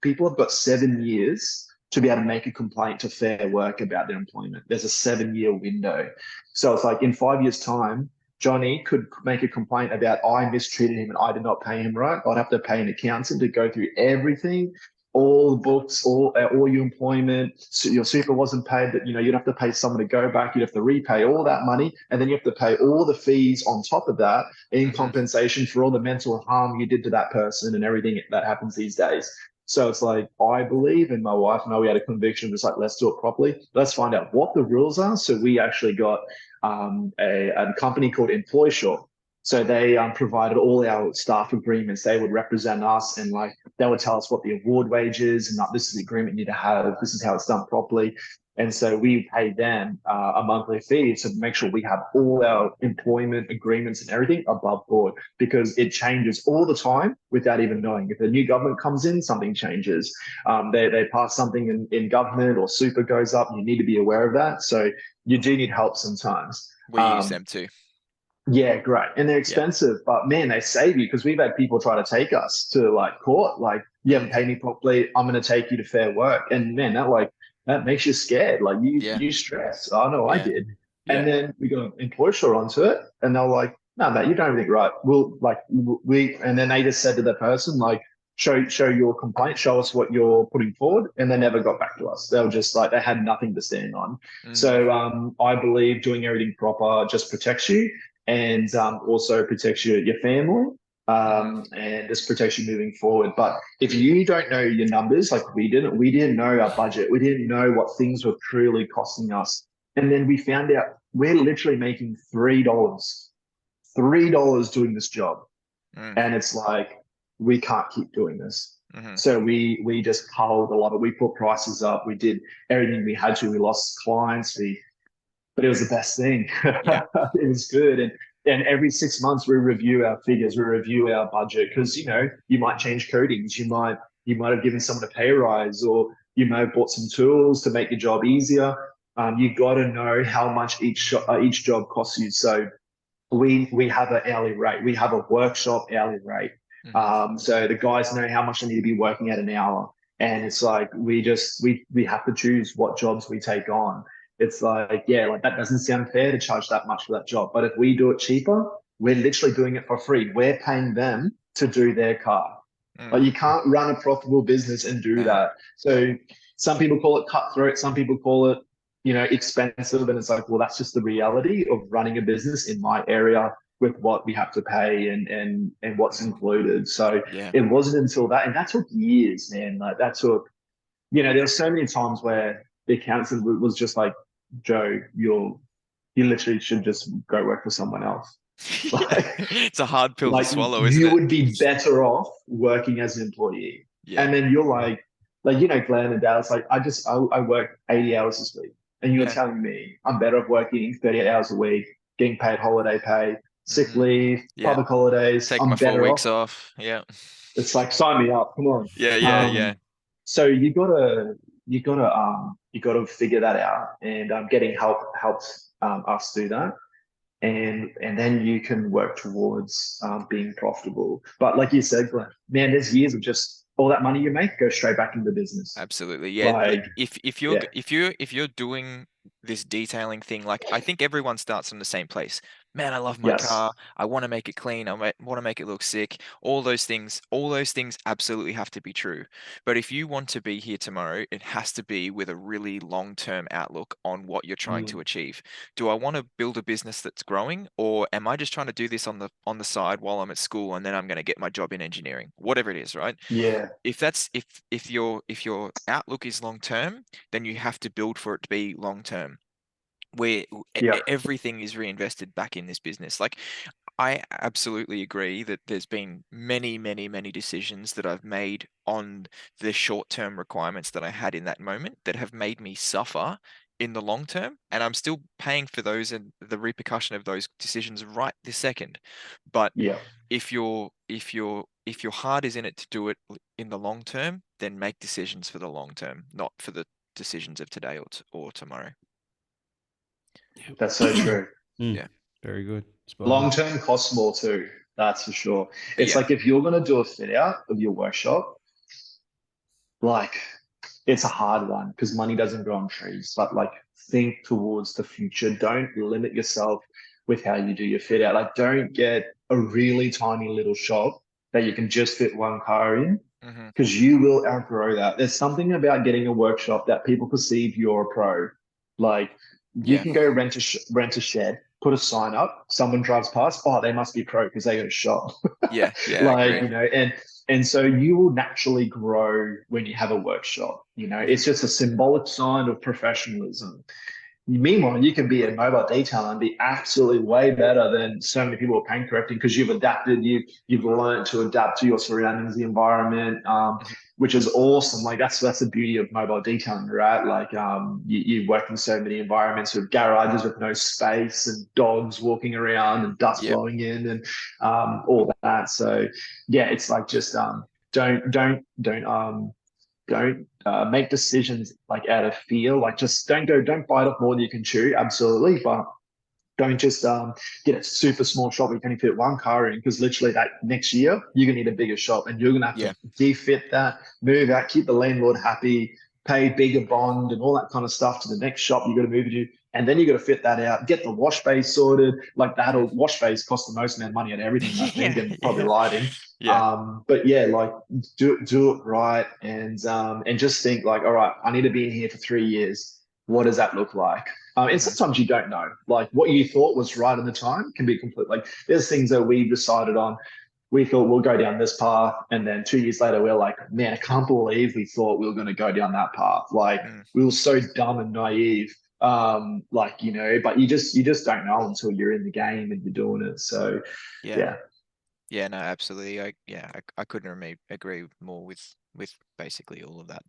people have got 7 years to be able to make a complaint to Fair Work about their employment. There's a 7-year window. So it's like in 5 years' time, Johnny could make a complaint about I mistreated him and I did not pay him right. I'd have to pay an accountant to go through everything, all the books, all your employment. So your super wasn't paid, that you'd have to pay someone to go back. You'd have to repay all that money, and then you have to pay all the fees on top of that in compensation for all the mental harm you did to that person and everything that happens these days. So it's like, I believe, and my wife and I, we had a conviction, just like, let's do it properly. Let's find out what the rules are. So we actually got a company called EmploySure. So they provided all our staff agreements. They would represent us and like they would tell us what the award wage is and this is the agreement you need to have. This is how it's done properly. And so we paid them a monthly fee to make sure we have all our employment agreements and everything above board, because it changes all the time without even knowing. If a new government comes in, something changes. They pass something in government or super goes up. You need to be aware of that. So you do need help sometimes. We use them too. Yeah, great. And they're expensive, but man, they save you, because we've had people try to take us to like court. Like, you haven't paid me properly, I'm going to take you to Fair Work. And man, that makes you scared. Like you stress. I know I did. And then we got EmploySure onto it, and they're like, no, mate, you're doing everything right. And then they just said to the person, like, show your complaint, show us what you're putting forward. And they never got back to us. They were just like, they had nothing to stand on. So I believe doing everything proper just protects you, and also protects your family, and just protects you moving forward. But if you don't know your numbers, like we didn't know our budget. We didn't know what things were truly costing us. And then we found out we're literally making $3 doing this job. And it's like, we can't keep doing this. So we just culled a lot of, we put prices up. We did everything we had to. We lost clients. But it was the best thing. It was good. And every 6 months we review our figures, we review our budget, because you might change codings, you might have given someone a pay rise, or you may have bought some tools to make your job easier. You got to know how much each job costs you. So we have an hourly rate, we have a workshop hourly rate. So the guys know how much they need to be working at an hour, and it's like we have to choose what jobs we take on. It's like, that doesn't sound fair to charge that much for that job. But if we do it cheaper, we're literally doing it for free. We're paying them to do their car. But you can't run a profitable business and do that. So some people call it cutthroat. Some people call it, expensive. And it's like, well, that's just the reality of running a business in my area with what we have to pay and what's included. So it wasn't until that, and that took years, man. Like that took, there were so many times where the accountant was just like, Joe, you literally should just go work for someone else. It's a hard pill to swallow, isn't it? You would be better off working as an employee. And then you're like, Glenn and Dallas, like, I work 80 hours this week. And you're telling me I'm better off working 38 hours a week, getting paid holiday pay, sick leave, public holidays. Take my 4 weeks off. Yeah. It's like, sign me up. Come on. Yeah. So you gotta figure that out, and getting help helps us do that, and then you can work towards being profitable. But like you said, Glenn, man, there's years of just all that money you make goes straight back into business. Absolutely, yeah. Like, if you're doing this detailing thing, like, I think everyone starts from the same place. man, I love my Yes. car. I want to make it clean. I want to make it look sick. All those things absolutely have to be true. But if you want to be here tomorrow, it has to be with a really long-term outlook on what you're trying to Mm, achieve. Do I want to build a business that's growing, or am I just trying to do this on the side while I'm at school and then I'm going to get my job in engineering? Whatever it is, right? yeah. If that's if your outlook is long term, then you have to build for it to be long term, where Yeah. everything is reinvested back in this business. Like, I absolutely agree that there's been many, many, many decisions that I've made on the short-term requirements that I had in that moment that have made me suffer in the long term, and I'm still paying for those and the repercussion of those decisions right this second. But Yeah. if your heart is in it to do it in the long term, then make decisions for the long term, not for the decisions of today or tomorrow. That's so true. Mm, Yeah. very good. Spot Long on. term costs more too. That's for sure. It's Yeah. like if you're going to do a fit out of your workshop, like it's a hard one because money doesn't grow on trees, but like think towards the future. Don't limit yourself with how you do your fit out. Like don't get a really tiny little shop that you can just fit one car in Hmm. because you will outgrow that. There's something about getting a workshop that people perceive you're a pro. Like you Yeah. can go rent a shed, put a sign up, someone drives past, oh, they must be pro because they got a shop. Yeah. Yeah. I Like, agree. you know, and so you will naturally grow when you have a workshop. You know, Hmm. it's just a symbolic sign of professionalism. Meanwhile, you can be a mobile detailer and be absolutely way better than so many people are paint correcting because you've adapted, you've learned to adapt to your surroundings, the environment, Hmm. which is awesome. Like that's the beauty of mobile detailing, right? Like you work in so many environments with garages with no space and dogs walking around and dust Yep. blowing in and all that. So yeah, it's like just don't make decisions like out of fear. Like just don't bite off more than you can chew. Absolutely, but don't just get a super small shop where you can only fit one car in because literally that next year you're gonna need a bigger shop and you're gonna have to Yeah. defit that, move out, keep the landlord happy, pay bigger bond and all that kind of stuff to the next shop you got to move to, and then you got to fit that out, get the wash bay sorted. Like Hmm. that'll wash bays cost the most amount of money at everything I think, Yeah. and probably Yeah. lighting. Yeah. But yeah, like do it right and just think like, all right, I need to be in here for 3 years. What does that look like? And Hmm. sometimes you don't know. Like what you thought was right at the time can be complete. Like there's things that we've decided on. We thought we'll go down this path, and then 2 years later, we're like, man, I can't believe we thought we were going to go down that path. Like Mm. we were so dumb and naive. Like you know, but you just don't know until you're in the game and you're doing it. So Yeah. yeah, Yeah. No, absolutely. I couldn't agree more with basically all of that.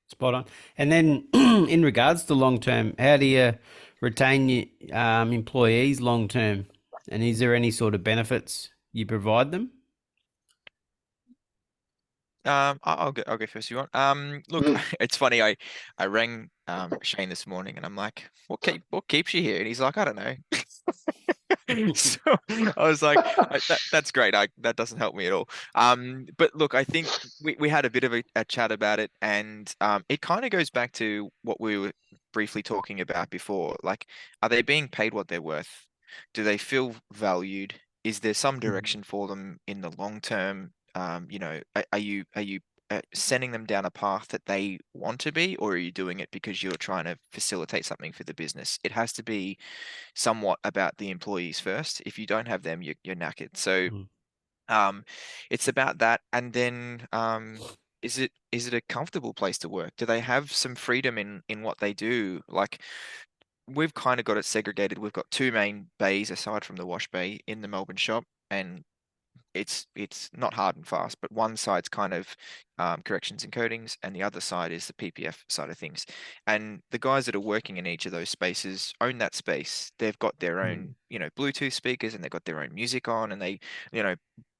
Spot on. And then, in regards to long term, how do you retain your employees long term? And is there any sort of benefits you provide them? I'll go first if you want. Look, mm, it's funny. I rang Shane this morning and I'm like, what keeps you here? And he's like, I don't know. So I was like, that's great. That doesn't help me at all. But look, I think we had a bit of a chat about it, and it kind of goes back to what we were briefly talking about before. Like, are they being paid what they're worth? Do they feel valued? Is there some mm, direction for them in the long term? Are you sending them down a path that they want to be, or are you doing it because you're trying to facilitate something for the business? It has to be somewhat about the employees first. If you don't have them, you're knackered. So Mm. um, it's about that. And then is it a comfortable place to work? Do they have some freedom in what they do? Like, we've kind of got it segregated. We've got two main bays aside from the wash bay in the Melbourne shop, and it's not hard and fast, but one side's kind of corrections and codings, and the other side is the PPF side of things. And the guys that are working in each of those spaces own that space. They've got their mm, own, Bluetooth speakers, and they've got their own music on, and you know,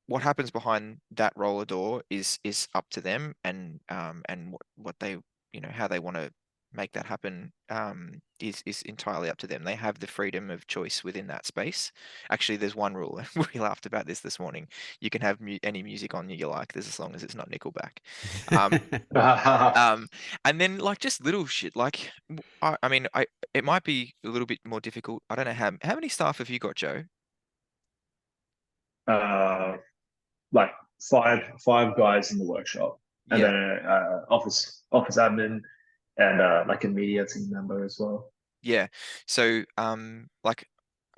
what happens behind that roller door is up to them, and what they, how they want to make that happen is entirely up to them. They have the freedom of choice within that space. Actually, there's one rule. We laughed about this morning. You can have any music on you like, as long as it's not Nickelback. And then like just little shit. Like I mean, it might be a little bit more difficult. I don't know how many staff have you got, Joe? Like five guys in the workshop, and Yeah. then office admin, and like a media team member as well. Yeah. So like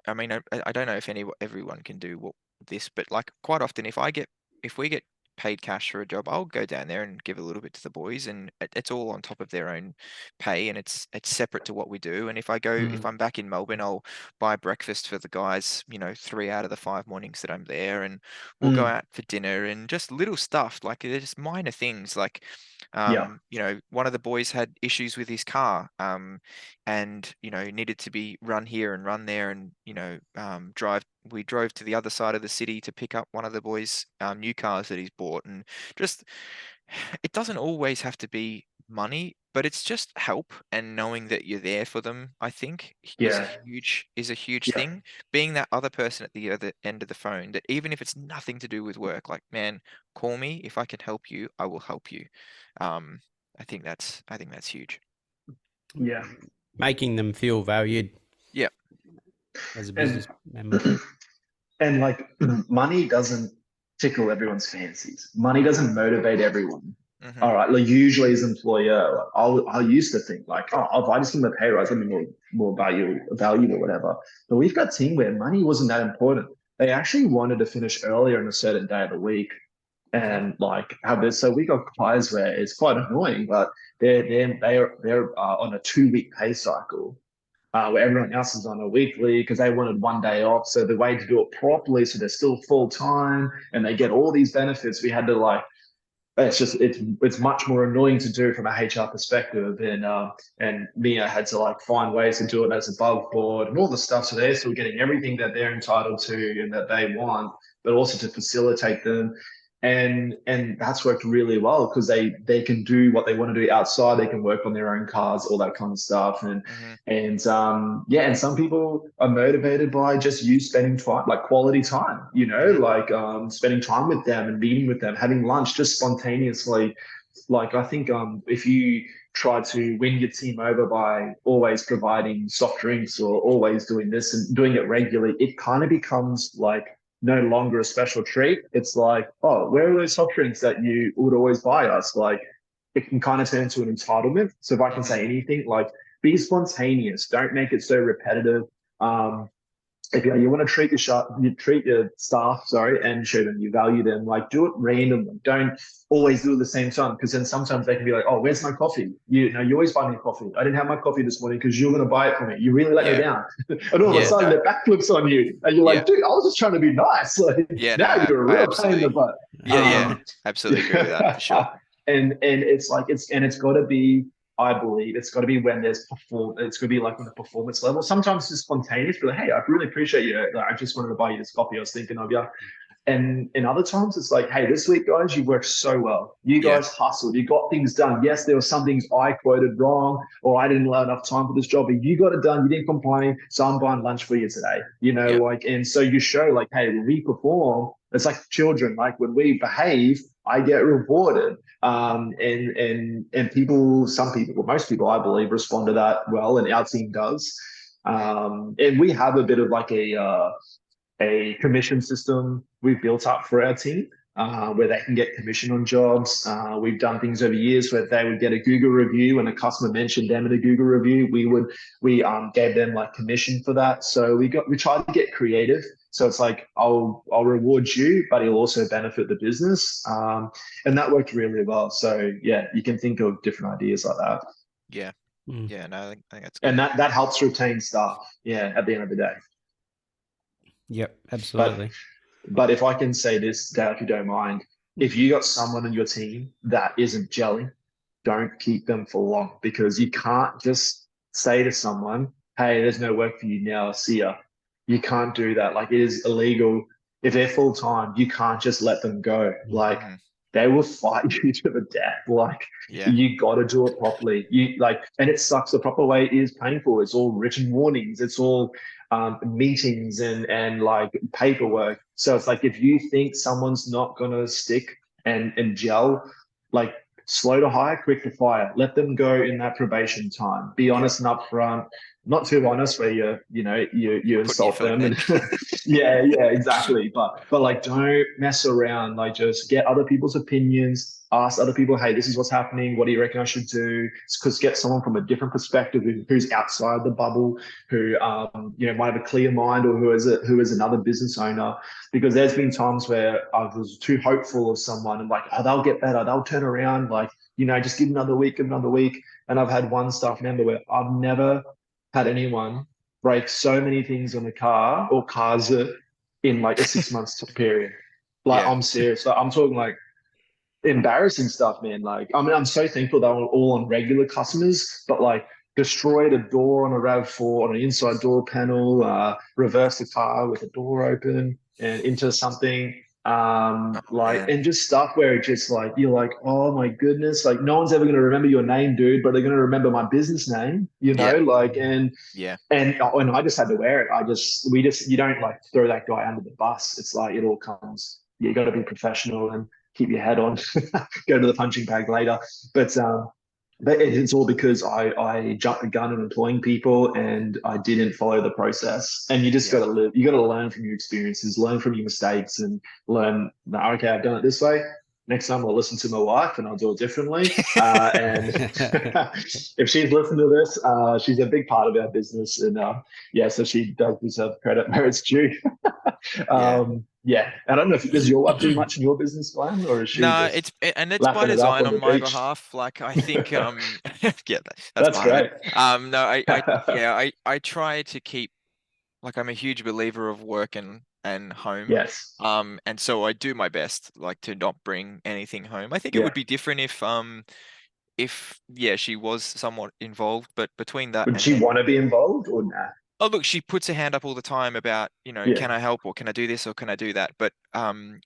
I mean, I don't know if everyone can do this, but like quite often, if we get paid cash for a job, I'll go down there and give a little bit to the boys, and it's all on top of their own pay, and it's separate to what we do. And if I'm back in Melbourne, I'll buy breakfast for the guys, 3 out of the 5 mornings that I'm there, and we'll go Mm. out for dinner and just little stuff like they're just minor things like. Yeah. One of the boys had issues with his car, and needed to be run here and run there, and we drove to the other side of the city to pick up one of the boys' new cars that he's bought, and just it doesn't always have to be money, but it's just help and knowing that you're there for them, I think, is a Yeah. huge Yeah. thing. Being that other person at the other end of the phone, that even if it's nothing to do with work, like, man, call me if I can help you, I will help you. um I think that's huge. Yeah. Making them feel valued Yeah. as a And business member. and like money doesn't tickle everyone's fancies. Money doesn't motivate everyone. Hmm. All right. Like usually as employer, I used to think like, oh, if I just give them a pay rise, I'll be more valued or whatever. But we've got a team where money wasn't that important. They actually wanted to finish earlier on a certain day of the week and like have this. So we got guys where it's quite annoying, but they're on a 2 week pay cycle, where everyone else is on a weekly because they wanted one day off. So the way to do it properly, so they're still full time and they get all these benefits. We had to like, it's much more annoying to do from a HR perspective, and Mia had to like find ways to do it as above board and all the stuff. So they're still getting everything that they're entitled to and that they want, but also to facilitate them. And that's worked really well because they can do what they want to do outside. They can work on their own cars, all that kind of stuff. Hmm. And some people are motivated by just you spending time, like quality time, Hmm. like spending time with them and meeting with them, having lunch just spontaneously. Like I think if you try to win your team over by always providing soft drinks or always doing this and doing it regularly, it kind of becomes like no longer a special treat. It's like, oh, where are those soft drinks that you would always buy us? Like it can kind of turn into an entitlement. So if I can Hmm. say anything, like be spontaneous. Don't make it so repetitive. Um, if you want to treat your staff, sorry, and show them you value them, like do it randomly. Don't always do it at the same time because then sometimes they can be like, oh, where's my coffee? You always buy me coffee. I didn't have my coffee this morning because you're going to buy it for me. You really let me Yeah. down. And all of a Yeah. sudden, No. the backflips on you, and you're Yeah. like, dude, I was just trying to be nice. Like Yeah. No. now you're a I real pain in the absolutely. butt. Yeah. Yeah. Absolutely agree with that for sure. And it's like it's got to be, I believe it's got to be when there's it's going to be like on a performance level. Sometimes it's spontaneous, but like, hey, I really appreciate you. Like, I just wanted to buy you this coffee. I was thinking of you. And in other times, it's like, hey, this week, guys, you worked so well. You Yeah. guys hustled. You got things done. Yes, there were some things I quoted wrong, or I didn't allow enough time for this job, but you got it done. You didn't complain. So I'm buying lunch for you today. Yeah. Like, and so you show, like, hey, when we perform, it's like children. Like when we behave, I get rewarded. And people, some people, well, most people, I believe, respond to that well, and our team does. Hmm. And we have a bit of like a commission system we've built up for our team, where they can get commission on jobs. We've done things over years where they would get a Google review and a customer mentioned them in a Google review. We gave them like commission for that. So we tried to get creative. So it's like I'll reward you, but it'll also benefit the business, and that worked really well. So yeah, you can think of different ideas like that, Yeah. Yeah. No, I think that's and good. that helps retain staff. Yeah, at the end of the day. Yep, But absolutely. But if I can say this, Dad, if you don't mind, if you got someone on your team that isn't gelling, don't keep them for long because you can't just say to someone, hey, there's no work for you now, see ya. You can't do that. Like it is illegal. If they're full time, you can't just let them go. Like Hmm. they will fight you to the death. Like, Yeah. you got to do it properly. And it sucks. The proper way is painful. It's all written warnings. It's all meetings and like paperwork. So it's like, if you think someone's not gonna stick and gel, like, slow to hire, quick to fire. Let them go in that probation time. Be honest and upfront. Not too honest where you Putting your insult foot them in and it. yeah, exactly. But like, don't mess around. Like, just get other people's opinions. Ask other people, hey, this is what's happening. What do you reckon I should do? Because get someone from a different perspective who's outside the bubble, who might have a clear mind, or who is another business owner. Because there's been times where I was too hopeful of someone and like, oh, they'll get better, they'll turn around. Like, just give another week, another week. And I've had one staff member where I've never had anyone break so many things on the car or cars in like a 6 months period. Like, Yeah. I'm serious. Like, I'm talking like embarrassing stuff, man. Like, I mean, I'm so thankful they were all on regular customers, but like, destroyed a door on a RAV4 on an inside door panel, reversed the car with the door open and into something. Oh, man. And just stuff where it just like, you're like, oh my goodness, like, no one's ever going to remember your name, dude, but they're going to remember my business name, Yeah. like, and Yeah. and I just had to wear it. You don't like throw that guy under the bus. It's like, it all comes. You got to be professional and keep your head on. Go to the punching bag later. But it's all because I jumped the gun in employing people and I didn't follow the process. And you just Yeah. got to live. You got to learn from your experiences, learn from your mistakes, and learn. Okay, I've done it this way. Next time I'll listen to my wife and I'll do it differently. And if she's listened to this, she's a big part of our business. And so she does deserve credit where it's due. Yeah. I don't know if does your wife do much in your business, Glenn, or is she No, just it's by lapping it up design on on the my beach? behalf. Like, I think yeah, that's That's part of it. great. No, I try to keep, like, I'm a huge believer of work and home. Yes. And so I do my best, like, to not bring anything home. I think it Yeah. would be different if yeah, she was somewhat involved, but between that Would and she then, want to be involved or nah? oh, look, she puts her hand up all the time about, Yeah. can I help, or can I do this, or can I do that? But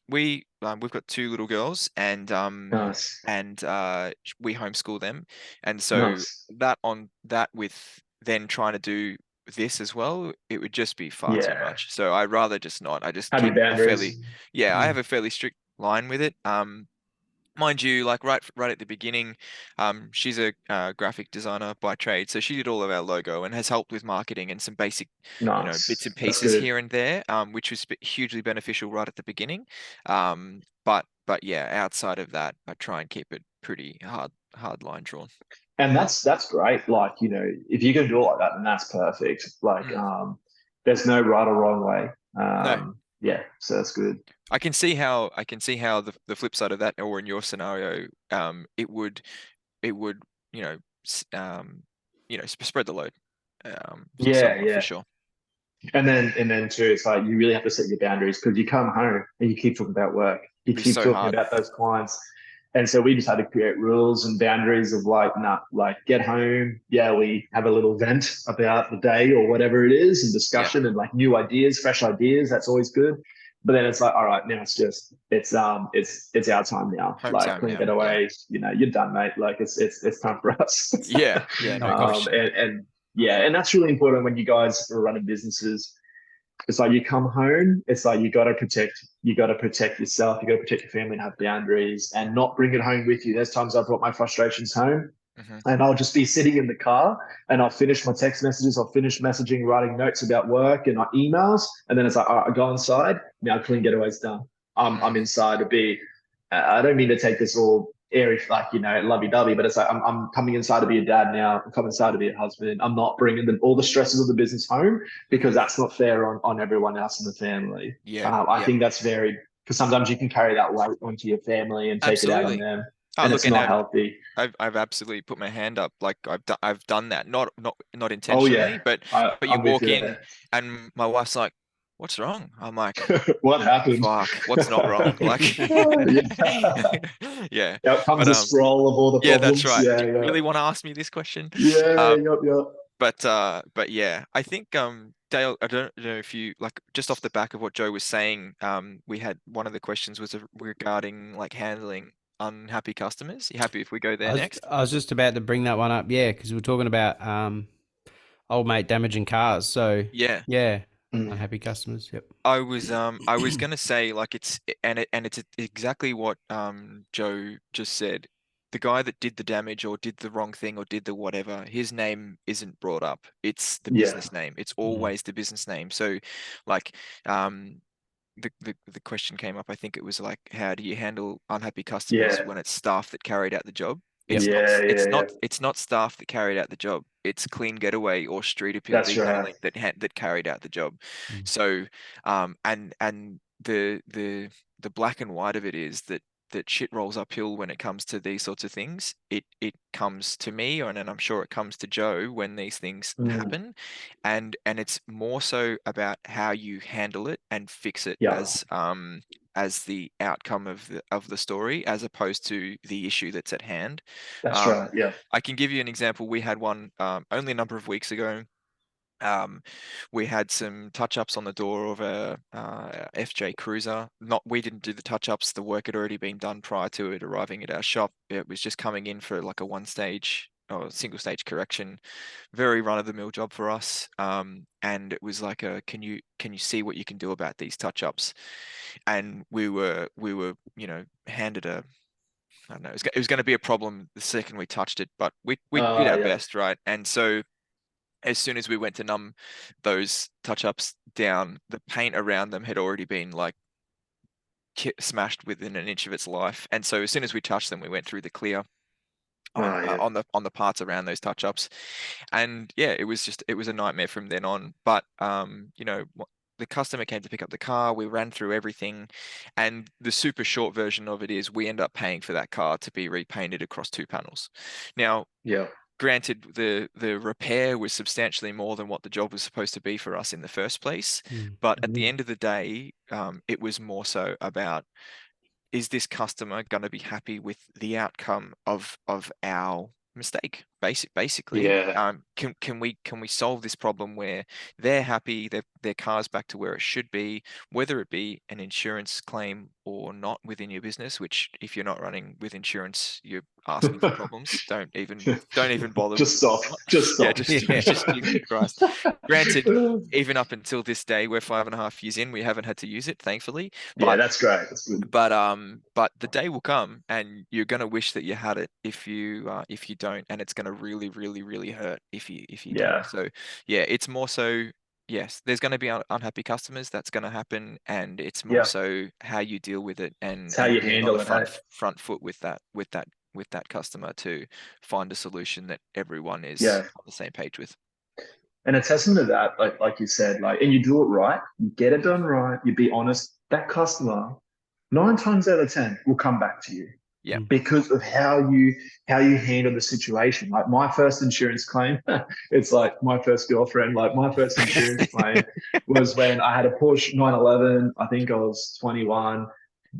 we've got two little girls, and Nice. we homeschool them, and so Nice. that with then trying to do this as well, it would just be far too Yeah. much. So I'd rather just not. I just Have your keep a fairly, boundaries. yeah, I have a fairly strict line with it. Mind you, like, right at the beginning, she's a graphic designer by trade, so she did all of our logo and has helped with marketing and some basic, bits and Nice. That's pieces good. here and there, which was hugely beneficial right at the beginning. But yeah, outside of that, I try and keep it pretty hard line drawn. And that's great. Like, if you can do it like that, then that's perfect. Like, Mm. there's no right or wrong way. No, So that's good. I can see how the flip side of that, or in your scenario, it would spread the load, somewhat, for Yeah. sure. And then too, it's like, you really have to set your boundaries, because you come home and you keep talking about work. You It'd be keep so talking hard. about those clients. And so we just had to create rules and boundaries of like, nah, like, get home. Yeah, we have a little vent about the day or whatever it is, and Yeah, discussion and like new ideas, fresh ideas. That's always good. But then it's like, all right, now it's our time now. home Like, time clean now. Yeah, Getaway, you're done, mate. Like, it's time for us. yeah, no question. And that's really important when you guys are running businesses. It's like, you come home, it's like, you got to protect yourself, you got to protect your family and have boundaries and not bring it home with you. There's times I've brought my frustrations home, Hmm. and I'll just be sitting in the car and I'll finish my text messages, I'll finish messaging, writing notes about work and emails, and then it's like, all right, I go inside, now clean Getaway's done. I'm inside to be, I don't mean to take this all airy, like, lovey-dovey, but it's like, I'm coming inside to be a dad now. I'm coming inside to be a husband. I'm not bringing all the stresses of the business home, because that's not fair on everyone else in the family. Yeah, I think that's because sometimes you can carry that weight onto your family and take it out on absolutely. them, Oh, and look, it's and not healthy. I've absolutely put my hand up. Like, I've done that. Not Oh intentionally, yeah, but you I'm with walk you in there. and my wife's like, "What's wrong?" I'm like, What happened? "Fuck, what's not wrong?" Like, Yeah. yeah. Out comes But a scroll of all the yeah, that's problems. right. Yeah, Do you yeah. really want to ask me this question? Yeah, Uh, yep. but yeah, I think Dale, I don't know if you like, just off the back of what Joe was saying, we had one of the questions was regarding like handling unhappy customers. You happy if we go there next? I was just about to bring that one up, yeah, because we're talking about old mate damaging cars. So Yeah. yeah, Mm. unhappy customers. Yep. I was gonna say like it's exactly what Joe just said. The guy that did the damage or did the wrong thing or did the whatever, his name isn't brought up. It's the Yeah. business name. It's always the business name. So like um the question came up, I think it was like, how do you handle unhappy customers Yeah. when it's staff that carried out the job? Yep. It's not staff that carried out the job. It's Clean Getaway or Street Appeal That's right. Detailing that carried out the job. Mm. So and the black and white of it is that shit rolls uphill when it comes to these sorts of things. It comes to me, and I'm sure it comes to Joe when these things Mm. happen, and it's more so about how you handle it and fix it Yeah. as the outcome of the story, as opposed to the issue that's at hand. That's right. Yeah. I can give you an example. We had one only a number of weeks ago. We had some touch-ups on the door of a FJ Cruiser. We didn't do the touch-ups. The work had already been done prior to it arriving at our shop. It was just coming in for like a one-stage or single-stage correction. Very run-of-the-mill job for us. And it was like can you see what you can do about these touch-ups? And we were handed a, I don't know, it was going to be a problem the second we touched it, but we did our Yeah. best, right? And so as soon as we went to numb those touch-ups down, the paint around them had already been like smashed within an inch of its life. And so as soon as we touched them, we went through the clear Yeah. on the parts around those touch-ups. And yeah, it was a nightmare from then on. But the customer came to pick up the car, we ran through everything, and the super short version of it is we end up paying for that car to be repainted across 2 panels. Now, Yeah. granted, the repair was substantially more than what the job was supposed to be for us in the first place, Mm. but at the Mhm. end of the day, it was more so about, is this customer going to be happy with the outcome of our mistake? Basically, Yeah. can we solve this problem where they're happy, their car's back to where it should be, whether it be an insurance claim or not within your business? Which, if you're not running with insurance, you're asking for problems. Don't even bother. Just stop. Just Yeah, stop. just Jesus Christ. Granted, even up until this day, we're 5.5 years in, we haven't had to use it, thankfully. Yeah, But that's great. That's good. but the day will come, and you're gonna wish that you had it if you don't, and it's gonna really, really, really hurt if you don't. Yeah. So yeah, it's more so, yes, there's gonna be unhappy customers. That's gonna happen, and it's more Yeah. so how you deal with it It's and how you being on the handle it, hey? front foot with that customer to find a solution that everyone is Yeah. on the same page with. And a testament to that, like you said, and you do it right, you get it done right, you be honest, that customer, 9 times out of 10 will come back to you Yeah. Mm. because of how you handle the situation. Like my first insurance claim, it's like my first girlfriend, like my first insurance claim was when I had a Porsche 911. I think I was 21,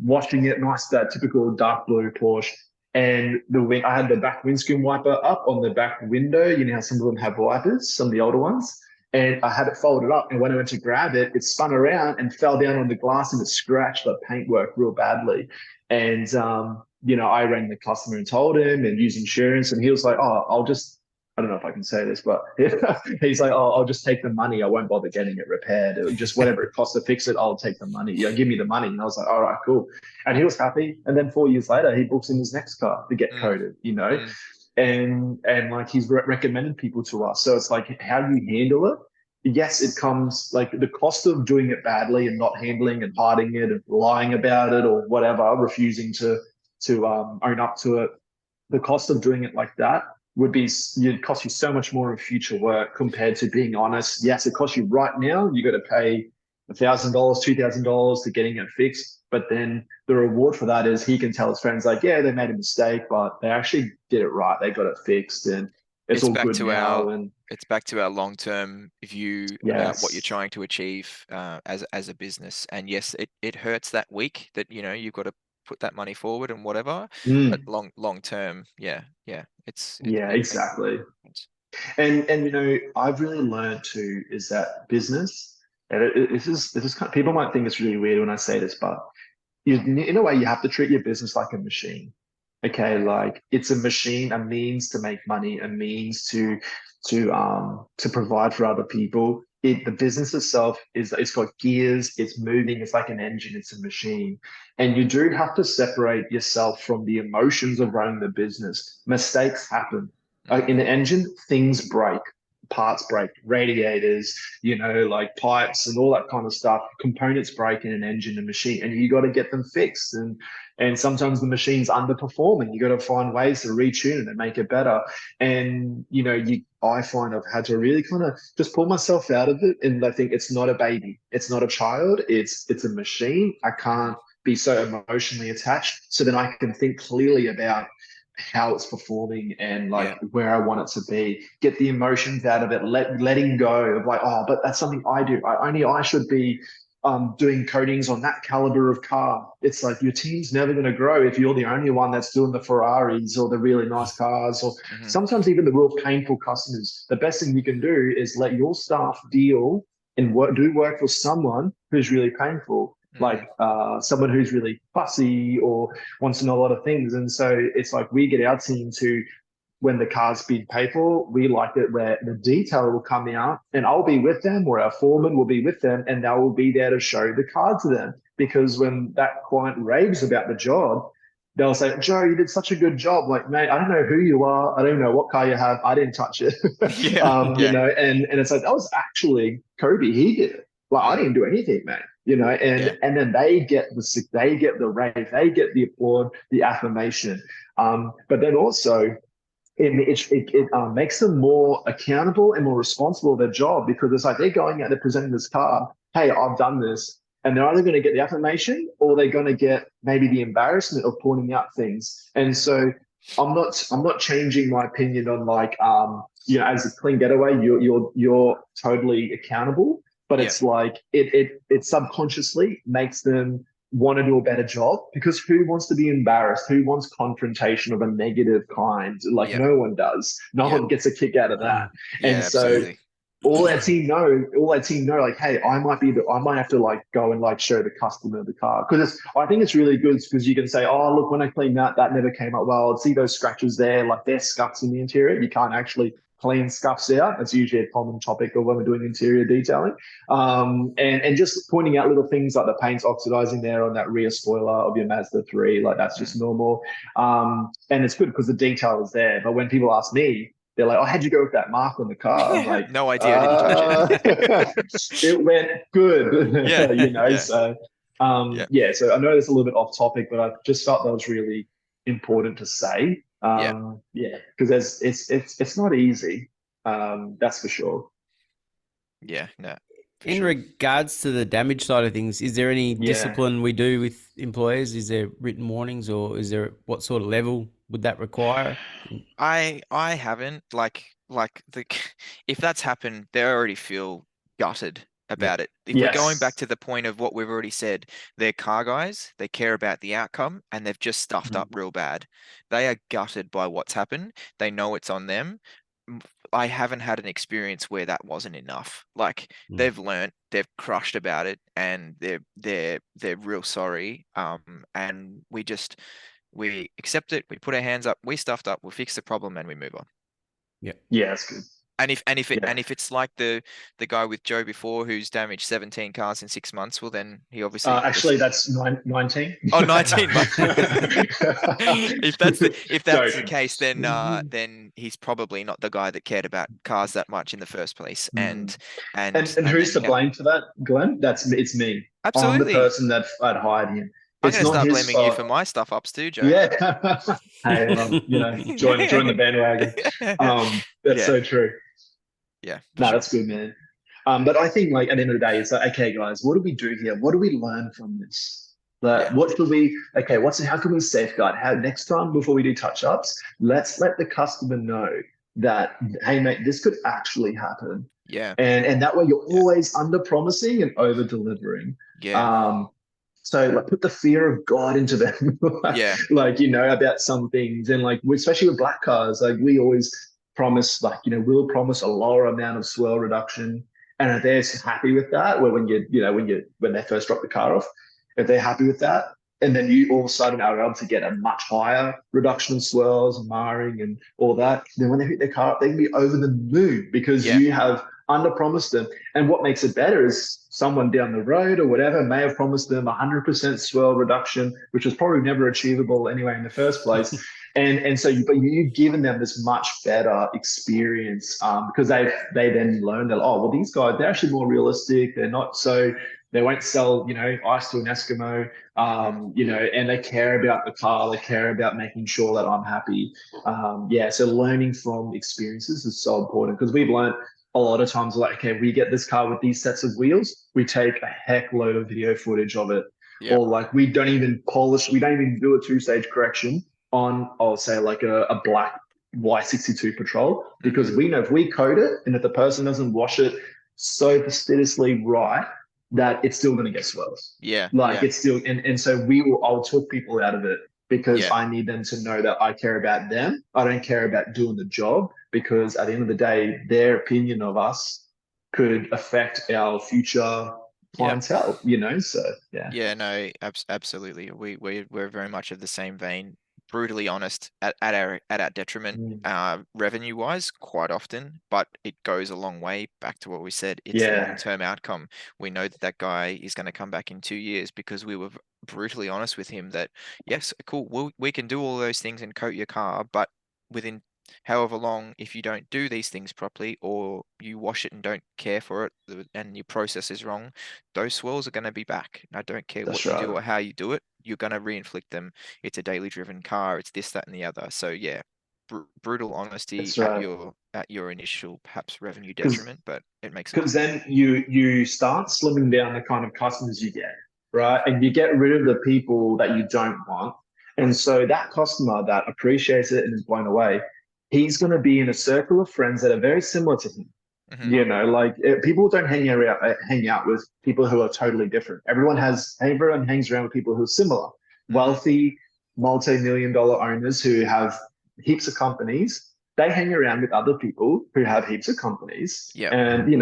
washing it, nice, that typical dark blue Porsche. And I had the back windscreen wiper up on the back window. You know how some of them have wipers, some of the older ones. And I had it folded up. And when I went to grab it, it spun around and fell down on the glass and it scratched the paintwork real badly. And I rang the customer and told him and used insurance. And he was like, "Oh, I don't know if I can say this, but he's like, "Oh, I'll just take the money. I won't bother getting it repaired. It just whatever it costs to fix it, I'll take the money. Yeah, give me the money." And I was like, "All right, cool." And he was happy. And then 4 years later, he books in his next car to get Mm, coded, mm, and like he's recommended people to us. So it's like how you handle it. Yes, it comes like the cost of doing it badly and not handling and hiding it and lying about it or whatever, refusing to own up to it. The cost of doing it like that it'd cost you so much more in future work compared to being honest. Yes, it costs you right now. You got to pay $1,000, $2,000 to getting it fixed. But then the reward for that is he can tell his friends like, yeah, they made a mistake, but they actually did it right. They got it fixed and it's it's all back good to now. And our long-term view about what you're yes, trying to achieve as a business. And yes, it hurts that week that you've got to put that money forward and whatever, but mm, long term, yeah, yeah, it makes exactly. sense. And I've really learned too is that business, and this is kind of, people might think it's really weird when I say this, but in a way, you have to treat your business like a machine. Okay, like it's a machine, a means to make money, a means to provide for other people. The business itself it's got gears, it's moving, it's like an engine, it's a machine. And you do have to separate yourself from the emotions of running the business. Mistakes happen. In the engine, things break, parts break, radiators, like pipes and all that kind of stuff. Components break in an engine and machine, and you got to get them fixed. And sometimes the machine's underperforming. You got to find ways to retune it and make it better. And I find I've had to really kind of just pull myself out of it. And I think it's not a baby, it's not a child, it's a machine. I can't be so emotionally attached, so then I can think clearly about how it's performing and like where I want it to be. Get the emotions out of it, letting go of like, oh, but that's something I do. I should be doing coatings on that caliber of car. It's like your team's never going to grow if you're the only one that's doing the Ferraris or the really nice cars, or sometimes even the real painful customers. The best thing you can do is let your staff deal and do work for someone who's really painful, like someone who's really fussy or wants to know a lot of things. And so it's like we get our team to, when the car's being paid for, we like it where the detailer will come out and I'll be with them, or our foreman will be with them, and they will be there to show the car to them. Because when that client raves about the job, they'll say, Joe, you did such a good job. Like, mate, I don't know who you are. I don't know what car you have. I didn't touch it. And it's like, that was actually Kobe. He did it. Like, I didn't do anything, mate. And then they get the rave, they get the applaud, the affirmation. But then also, it makes them more accountable and more responsible of their job, because it's like they're going out, they're presenting this car, hey, I've done this. And they're either going to get the affirmation or they're going to get maybe the embarrassment of pointing out things. And so I'm not changing my opinion on like, as a clean getaway, you're totally accountable, but it's like it subconsciously makes them want to do a better job, because who wants to be embarrassed? Who wants confrontation of a negative kind? Like no one does. No one gets a kick out of that. And so absolutely. all that team know, like, hey, I might have to like go and like show the customer the car, because I think it's really good, because you can say, oh, look, when I cleaned that never came up well. See those scratches there, like there's scuffs in the interior. You can't actually clean scuffs out. That's usually a common topic of when we're doing interior detailing. And just pointing out little things like the paint's oxidizing there on that rear spoiler of your Mazda 3, like that's just normal. And it's good because the detail is there. But when people ask me, they're like, oh, how'd you go with that mark on the car? I'm like, no idea, I didn't touch it. It went good. So so I know it's a little bit off topic, but I just felt that was really important to say. Because it's not easy. That's for sure. Yeah, no. In regards to the damage side of things, is there any discipline we do with employers? Is there written warnings, or is there, what sort of level would that require? I haven't if that's happened, they already feel gutted about it. If we're going back to the point of what we've already said, they're car guys, they care about the outcome, and they've just stuffed up real bad. They are gutted by what's happened. They know it's on them. I haven't had an experience where that wasn't enough. Like they've learnt, they've crushed about it, and they're real sorry. And we accept it, we put our hands up, we stuffed up, we fix the problem, and we move on. Yeah, that's good. And if it's like the guy with Joe before who's damaged 17 cars in 6 months, well then he obviously actually that's 19. Oh, 19 if that's the case, then he's probably not the guy that cared about cars that much in the first place. And who's to blame for that, Glenn? It's me. Absolutely. I'm the person that I'd hired him. I'm going to start blaming you for my stuff ups too, Joe. Yeah. Hey, join the bandwagon. That's so true. Yeah. No, that's good, man. But I think like at the end of the day, it's like, okay, guys, what do we do here? What do we learn from this? What should we? Okay, how can we safeguard? How next time before we do touch ups, let's let the customer know that, hey, mate, this could actually happen. Yeah. And that way you're always under promising and over delivering. Yeah. So like put the fear of God into them. About some things, and like especially with black cars, like we always promise, like, we'll promise a lower amount of swirl reduction. And if they're happy with that, well, when they first drop the car off, if they're happy with that, and then you all of a sudden are able to get a much higher reduction of swirls and marring and all that, then when they hit their car up, they can be over the moon because Yeah. you have under promised them. And what makes it better is someone down the road or whatever may have promised them 100% swirl reduction, which was probably never achievable anyway in the first place. But you've given them this much better experience because they then learn that, oh, well, these guys, they're actually more realistic. They're not so, they won't sell, ice to an Eskimo, and they care about the car. They care about making sure that I'm happy. So learning from experiences is so important because we've learned a lot of times, like, okay, we get this car with these sets of wheels, we take a heck load of video footage of it. Yeah. Or like we don't even do a two-stage correction on, I'll say, like a black Y62 Patrol, because we know if we code it and if the person doesn't wash it so fastidiously right, that it's still going to get swells. Yeah. It's still, and so I'll talk people out of it because I need them to know that I care about them. I don't care about doing the job because at the end of the day, their opinion of us could affect our future clientele, so Yeah, no, absolutely. We're very much of the same vein. Brutally honest at our detriment, revenue wise, quite often, but it goes a long way. Back to what we said, it's the long-term outcome. We know that guy is going to come back in 2 years because we were brutally honest with him that yes, cool, we can do all those things and coat your car, but within however long, if you don't do these things properly or you wash it and don't care for it and your process is wrong, those swirls are going to be back. I don't care That's what you do right. or how you do it, you're going to reinflict them. It's a daily driven car, it's this, that, and the other. So yeah, brutal honesty That's right. at your initial perhaps revenue Because detriment, but it makes because sense. then you start slimming down the kind of customers you get, right? And you get rid of the people that you don't want. And so that customer that appreciates it and is blown away, he's going to be in a circle of friends that are very similar to him. People don't hang out with people who are totally different. Everyone hangs around with people who are similar, wealthy, multi-million dollar owners who have heaps of companies. They hang around with other people who have heaps of companies, Yeah. and and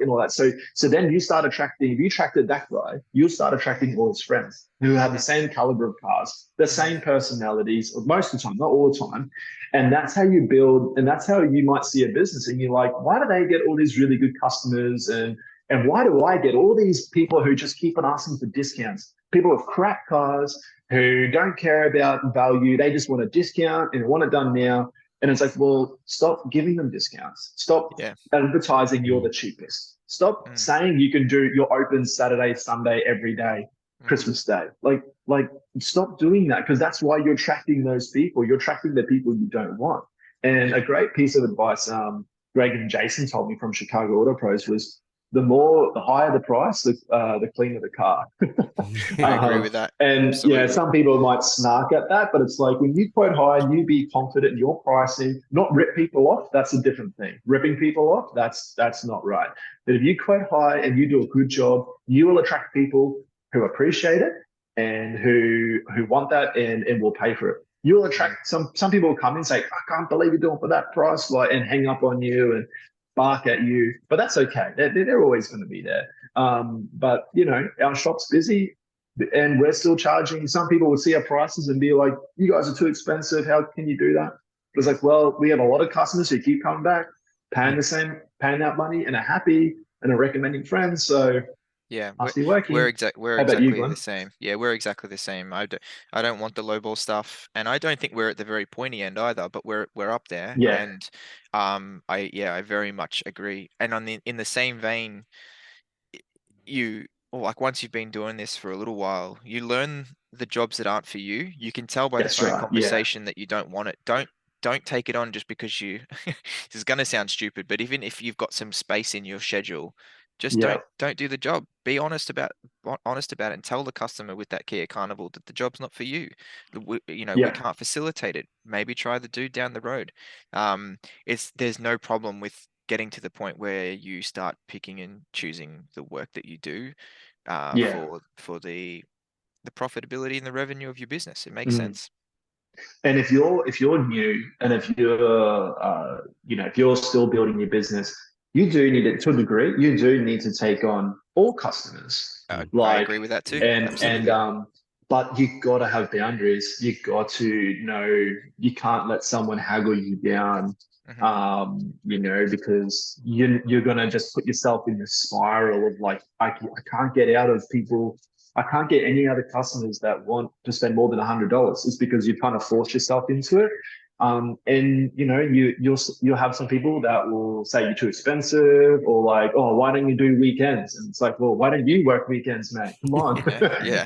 all that. So then you start attracting. If you attracted that guy, you'll start attracting all his friends who have the same caliber of cars, the same personalities, most of the time, not all the time. And that's how you build, and that's how you might see a business. And you're like, why do they get all these really good customers? And why do I get all these people who just keep on asking for discounts? People with crap cars who don't care about value. They just want a discount and want it done now. And it's like, well, stop giving them discounts. Stop advertising you're the cheapest. Stop saying you can do your open Saturday, Sunday, every day, Christmas Day. Like stop doing that because that's why you're attracting those people. You're attracting the people you don't want. And a great piece of advice Greg and Jason told me from Chicago Auto Pros was the higher the price, the cleaner the car. I agree with that. And Absolutely. some people might snark at that, but it's like when you quote high and you be confident in your pricing, not rip people off, that's a different thing. Ripping people off, that's not right. But if you quote high and you do a good job, you will attract people who appreciate it and who want that and will pay for it. You'll attract some people will come in and say, I can't believe you're doing for that price, and hang up on you and bark at you, but that's okay. They're always going to be there. But our shop's busy and we're still charging. Some people will see our prices and be like, you guys are too expensive. How can you do that? But it's like, well, we have a lot of customers who keep coming back, paying that money and are happy and are recommending friends. So Yeah, must be working. we're How about you, exactly Glenn? the same. Yeah, we're exactly the same. I don't want the lowball stuff, and I don't think we're at the very pointy end either, but we're up there. Yeah, And I very much agree. And in the same vein, you or like once you've been doing this for a little while, you learn the jobs that aren't for you. You can tell by the that's phone right. Yeah, conversation that you don't want it. Don't take it on just because you this is gonna sound stupid, but even if you've got some space in your schedule, just yeah, don't do the job. Be honest about it and tell the customer with that Kia Carnival that the job's not for you. We yeah, can't facilitate it. Maybe try the dude down the road. There's no problem with getting to the point where you start picking and choosing the work that you do yeah. for the profitability and the revenue of your business. It makes Mm. sense. And if you're new and if you're if you're still building your business, you do need it to a degree. You do need to take on all customers. I Like agree with that too. and Absolutely. but you got to have boundaries. You got to know you can't let someone haggle you down. Hmm. Because you're gonna just put yourself in the spiral of like I can't get out of people. I can't get any other customers that want to spend more than $100. It's because you kind of force yourself into it. And you'll have some people that will say you're too expensive, or like, oh, why don't you do weekends? And it's like, well, why don't you work weekends, mate? Come on. Yeah,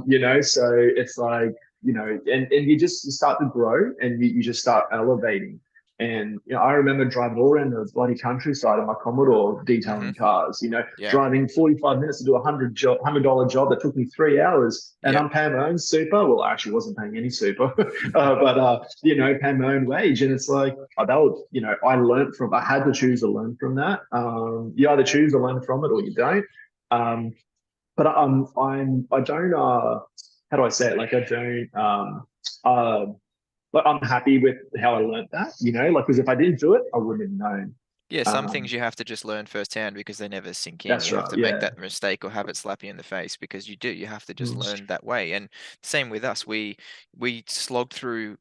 yeah. So it's like, and you just start to grow, and you just start elevating. And I remember driving all around the bloody countryside in my Commodore Hmm. detailing cars. Yeah, Driving 45 minutes to do $100 job that took me 3 hours, and yeah. I'm paying my own super. Well, I actually wasn't paying any super, but paying my own wage. And it's like that was, I learned from. I had to choose to learn from that. You either choose to learn from it or you don't. Um, but I don't. How do I say it? Like I don't. Uh, but I'm happy with how I learned that, like, because if I didn't do it, I wouldn't have known. Yeah, some things Um, you have to just learn firsthand because they never sink in. that's You have right. to make Yeah. that mistake or have it slap you in the face because you do. You have to just Mm. learn that way. And same with us. We slogged through,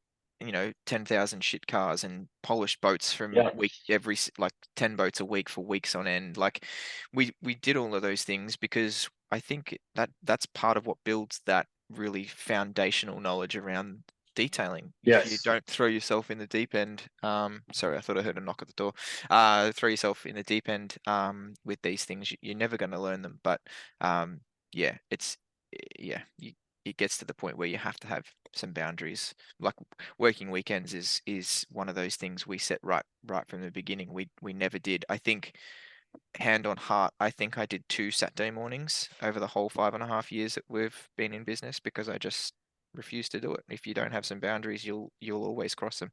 10,000 shit cars and polished boats from Yeah. like 10 boats a week for weeks on end. Like we did all of those things because I think that's part of what builds that really foundational knowledge around detailing. If you Yes. don't throw yourself in the deep end, sorry, I thought I heard a knock at the door. Throw yourself in the deep end with these things, you're never going to learn them. But yeah, it gets to the point where you have to have some boundaries. Like working weekends is one of those things we set right from the beginning. We never did. I think hand on heart, I think I did 2 Saturday mornings over the whole 5.5 years that we've been in business because I just refuse to do it. If you don't have some boundaries, you'll always cross them.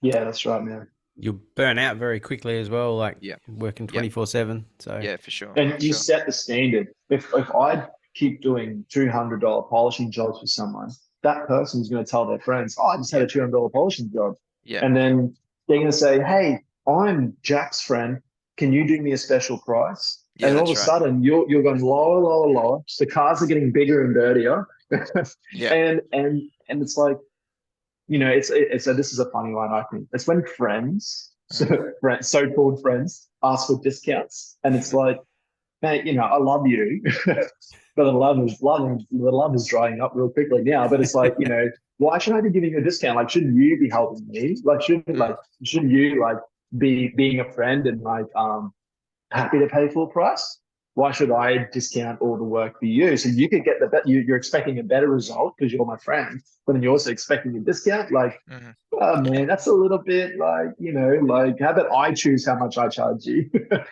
Yeah, that's right, man. You'll burn out very quickly as well, like Yeah. working Yep. 24/7. So Yeah, for sure. And For you sure. set the standard. If I keep doing $200 polishing jobs for someone, that person's going to tell their friends, "Oh, I just had Yeah. a $200 polishing job," Yeah. and then they're going to say, "Hey, I'm Jack's friend. Can you do me a special price?" Yeah, And all of that's a right. sudden, you're going lower, lower, lower. So the cars are getting bigger and dirtier, Yeah. and it's like, it's this is a funny one, I think. It's when friends, Mm. so-called friends, ask for discounts, and it's like, mate, I love you, but the love is drying up real quickly now. But it's like, why should I be giving you a discount? Like, shouldn't you be helping me? Like, Mm. shouldn't you like be being a friend and like happy to pay full price? Why should I discount all the work for you? So you could get you're expecting a better result because you're my friend, but then you're also expecting a discount. Like, Hmm. oh Yeah. man, that's a little bit like, like how about I choose how much I charge you?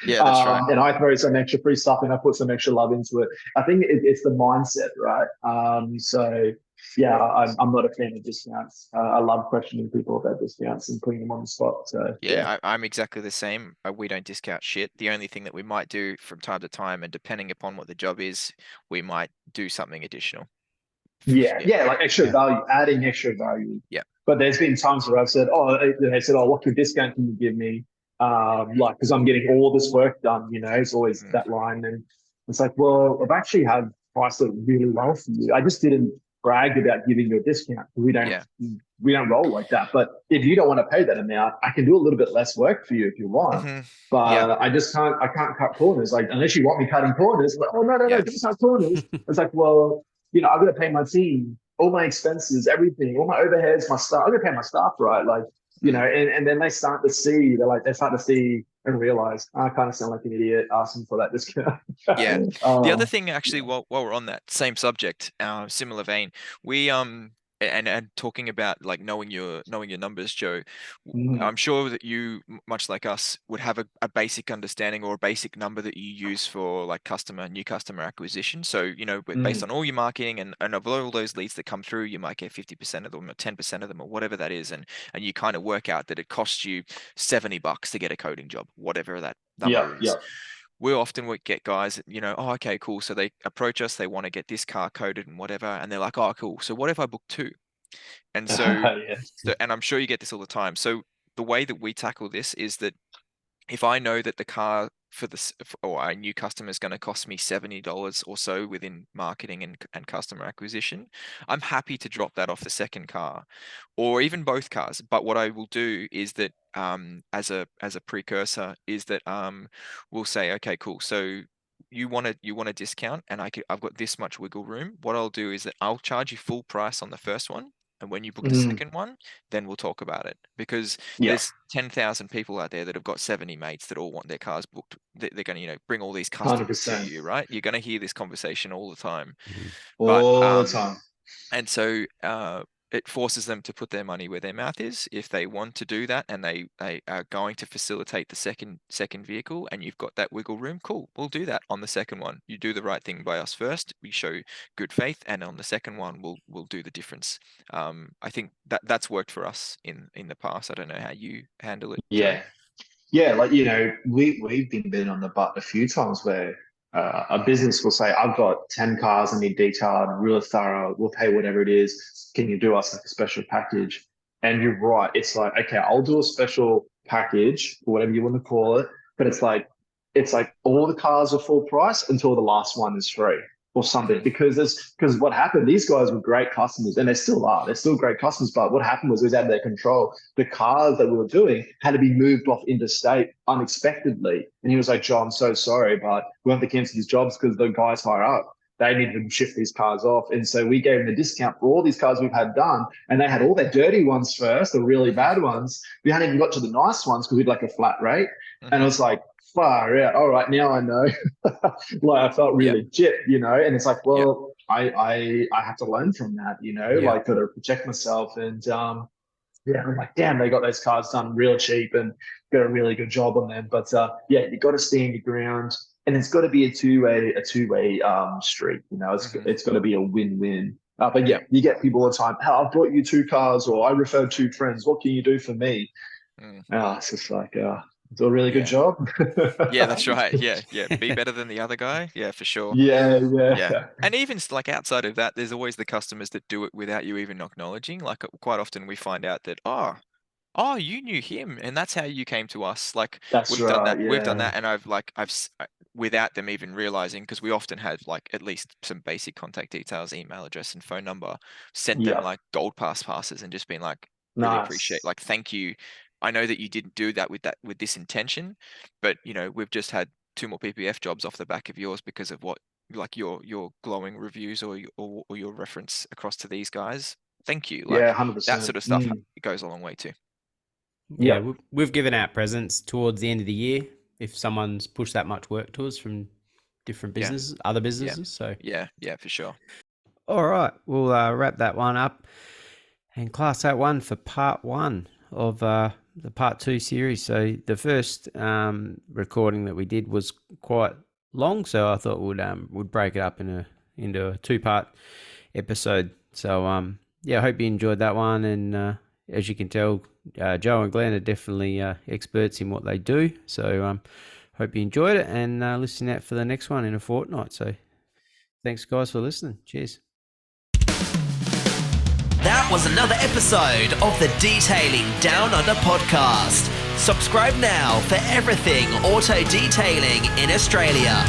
Yeah, that's right. And I throw some extra free stuff and I put some extra love into it. I think it's the mindset, right? So yeah, I'm not a fan of discounts. I love questioning people about discounts and putting them on the spot. So yeah. Yeah, I'm exactly the same. We don't discount shit. The only thing that we might do from time to time, and depending upon what the job is, we might do something additional. Yeah, Yeah. yeah, like extra yeah, value, adding extra value. Yeah. But there's been times where I've said, oh, they said, oh, what good discount can you give me? Like, because I'm getting all this work done, it's always Mm. that line. And it's like, well, I've actually had priced it really well for you. I just didn't brag about giving you a discount. Yeah. We don't roll like that. But if you don't want to pay that amount, I can do a little bit less work for you if you want. Hmm. Yeah. But I can't cut corners. Like, unless you want me cutting corners, like, oh, no, no, no, Yeah. don't cut corners. It's like, well, I've got to pay my team, all my expenses, everything, all my overheads, my staff. I'm going to pay my staff, right? Like, Mm. and then they start to see, they start to see and realize, I kind of sound like an idiot asking for that discount. Yeah. The other um, thing, actually, yeah. while we're on that same subject, similar vein, we and talking about like knowing your numbers, Joe. Mhm. I'm sure that you, much like us, would have a basic understanding or a basic number that you use for like new customer acquisition. So, based Mhm. on all your marketing and of all those leads that come through, you might get 50% of them or 10% of them or whatever that is. And you kind of work out that it costs you $70 to get a coding job, whatever that Yeah, number is. yeah. We often would get guys, oh, okay, cool. So they approach us, they want to get this car coded and whatever. And they're like, oh, cool. So what if I book two? And so, Yeah. and I'm sure you get this all the time. So the way that we tackle this is that if I know that the car or a new customer is going to cost me $70 or so within marketing and customer acquisition, I'm happy to drop that off the second car, or even both cars. But what I will do is that as a precursor is that we'll say, okay, cool. So you want a discount, and I've got this much wiggle room. What I'll do is that I'll charge you full price on the first one. And when you book the second one, then we'll talk about it, because there's 10,000 people out there that have got 70 mates that all want their cars booked. They're going to, bring all these customers 100%. to you, right? You're going to hear this conversation all the time. All the time. And so it forces them to put their money where their mouth is. If they want to do that and they are going to facilitate the second vehicle, and you've got that wiggle room, cool, we'll do that on the second one. You do the right thing by us first. We show good faith, and on the second one, we'll do the difference. I think that's worked for us in the past. I don't know how you handle it, Joe. Yeah, like, we've been bitten on the butt a few times where a business will say, I've got 10 cars I need detailed, real thorough, we'll pay whatever it is. Can you do us like a special package? And you're right. It's like, okay, I'll do a special package, or whatever you want to call it. But it's like all the cars are full price until the last one is free or something. Because what happened, these guys were great customers, and they still are. They're still great customers. But what happened was it was out of their control. The cars that we were doing had to be moved off interstate unexpectedly. And he was like, Joe, I'm so sorry, but we have to cancel these jobs because the guys higher up, they needed to shift these cars off. And so we gave them a discount for all these cars we've had done. And they had all their dirty ones first, the really bad ones. We hadn't even got to the nice ones because we'd like a flat rate. And it was like, far out. All right, now I know. Like, I felt really legit, and it's like, well, I have to learn from that, like, got to protect myself. And I'm like, damn, they got those cars done real cheap and got a really good job on them. But you got to stand your ground, and it's got to be a two-way street. It's got to be a win-win. But you get people all the time. Oh, I brought you 2 cars, or I referred 2 friends. What can you do for me? It's just like, it's a really good job. Yeah, that's right. Yeah. Be better than the other guy. Yeah, for sure. Yeah. And even like outside of that, there's always the customers that do it without you even acknowledging. Like, quite often we find out that, oh, you knew him, and that's how you came to us. Like, we've done that. We've done that, and I've without them even realizing, because we often have like at least some basic contact details, email address and phone number, sent them like gold passes and just been like, really appreciate, like, thank you. I know that you didn't do that with this intention, but we've just had 2 more PPF jobs off the back of yours because of what, like, your glowing reviews or your reference across to these guys. Thank you. Like, 100%. that sort of stuff goes a long way too. Yeah, we've given out presents towards the end of the year if someone's pushed that much work to us from different businesses, other businesses. So yeah, for sure. All right, we'll wrap that one up and class that one for part 1 of the part 2 series. So the first recording that we did was quite long, so I thought we'd break it up into a 2-part episode. So I hope you enjoyed that one. And as you can tell, Joe and Glyn are definitely experts in what they do. So hope you enjoyed it, and listen out for the next one in a fortnight. So thanks, guys, for listening. Cheers. That was another episode of the Detailing Down Under podcast. Subscribe now for everything auto detailing in Australia.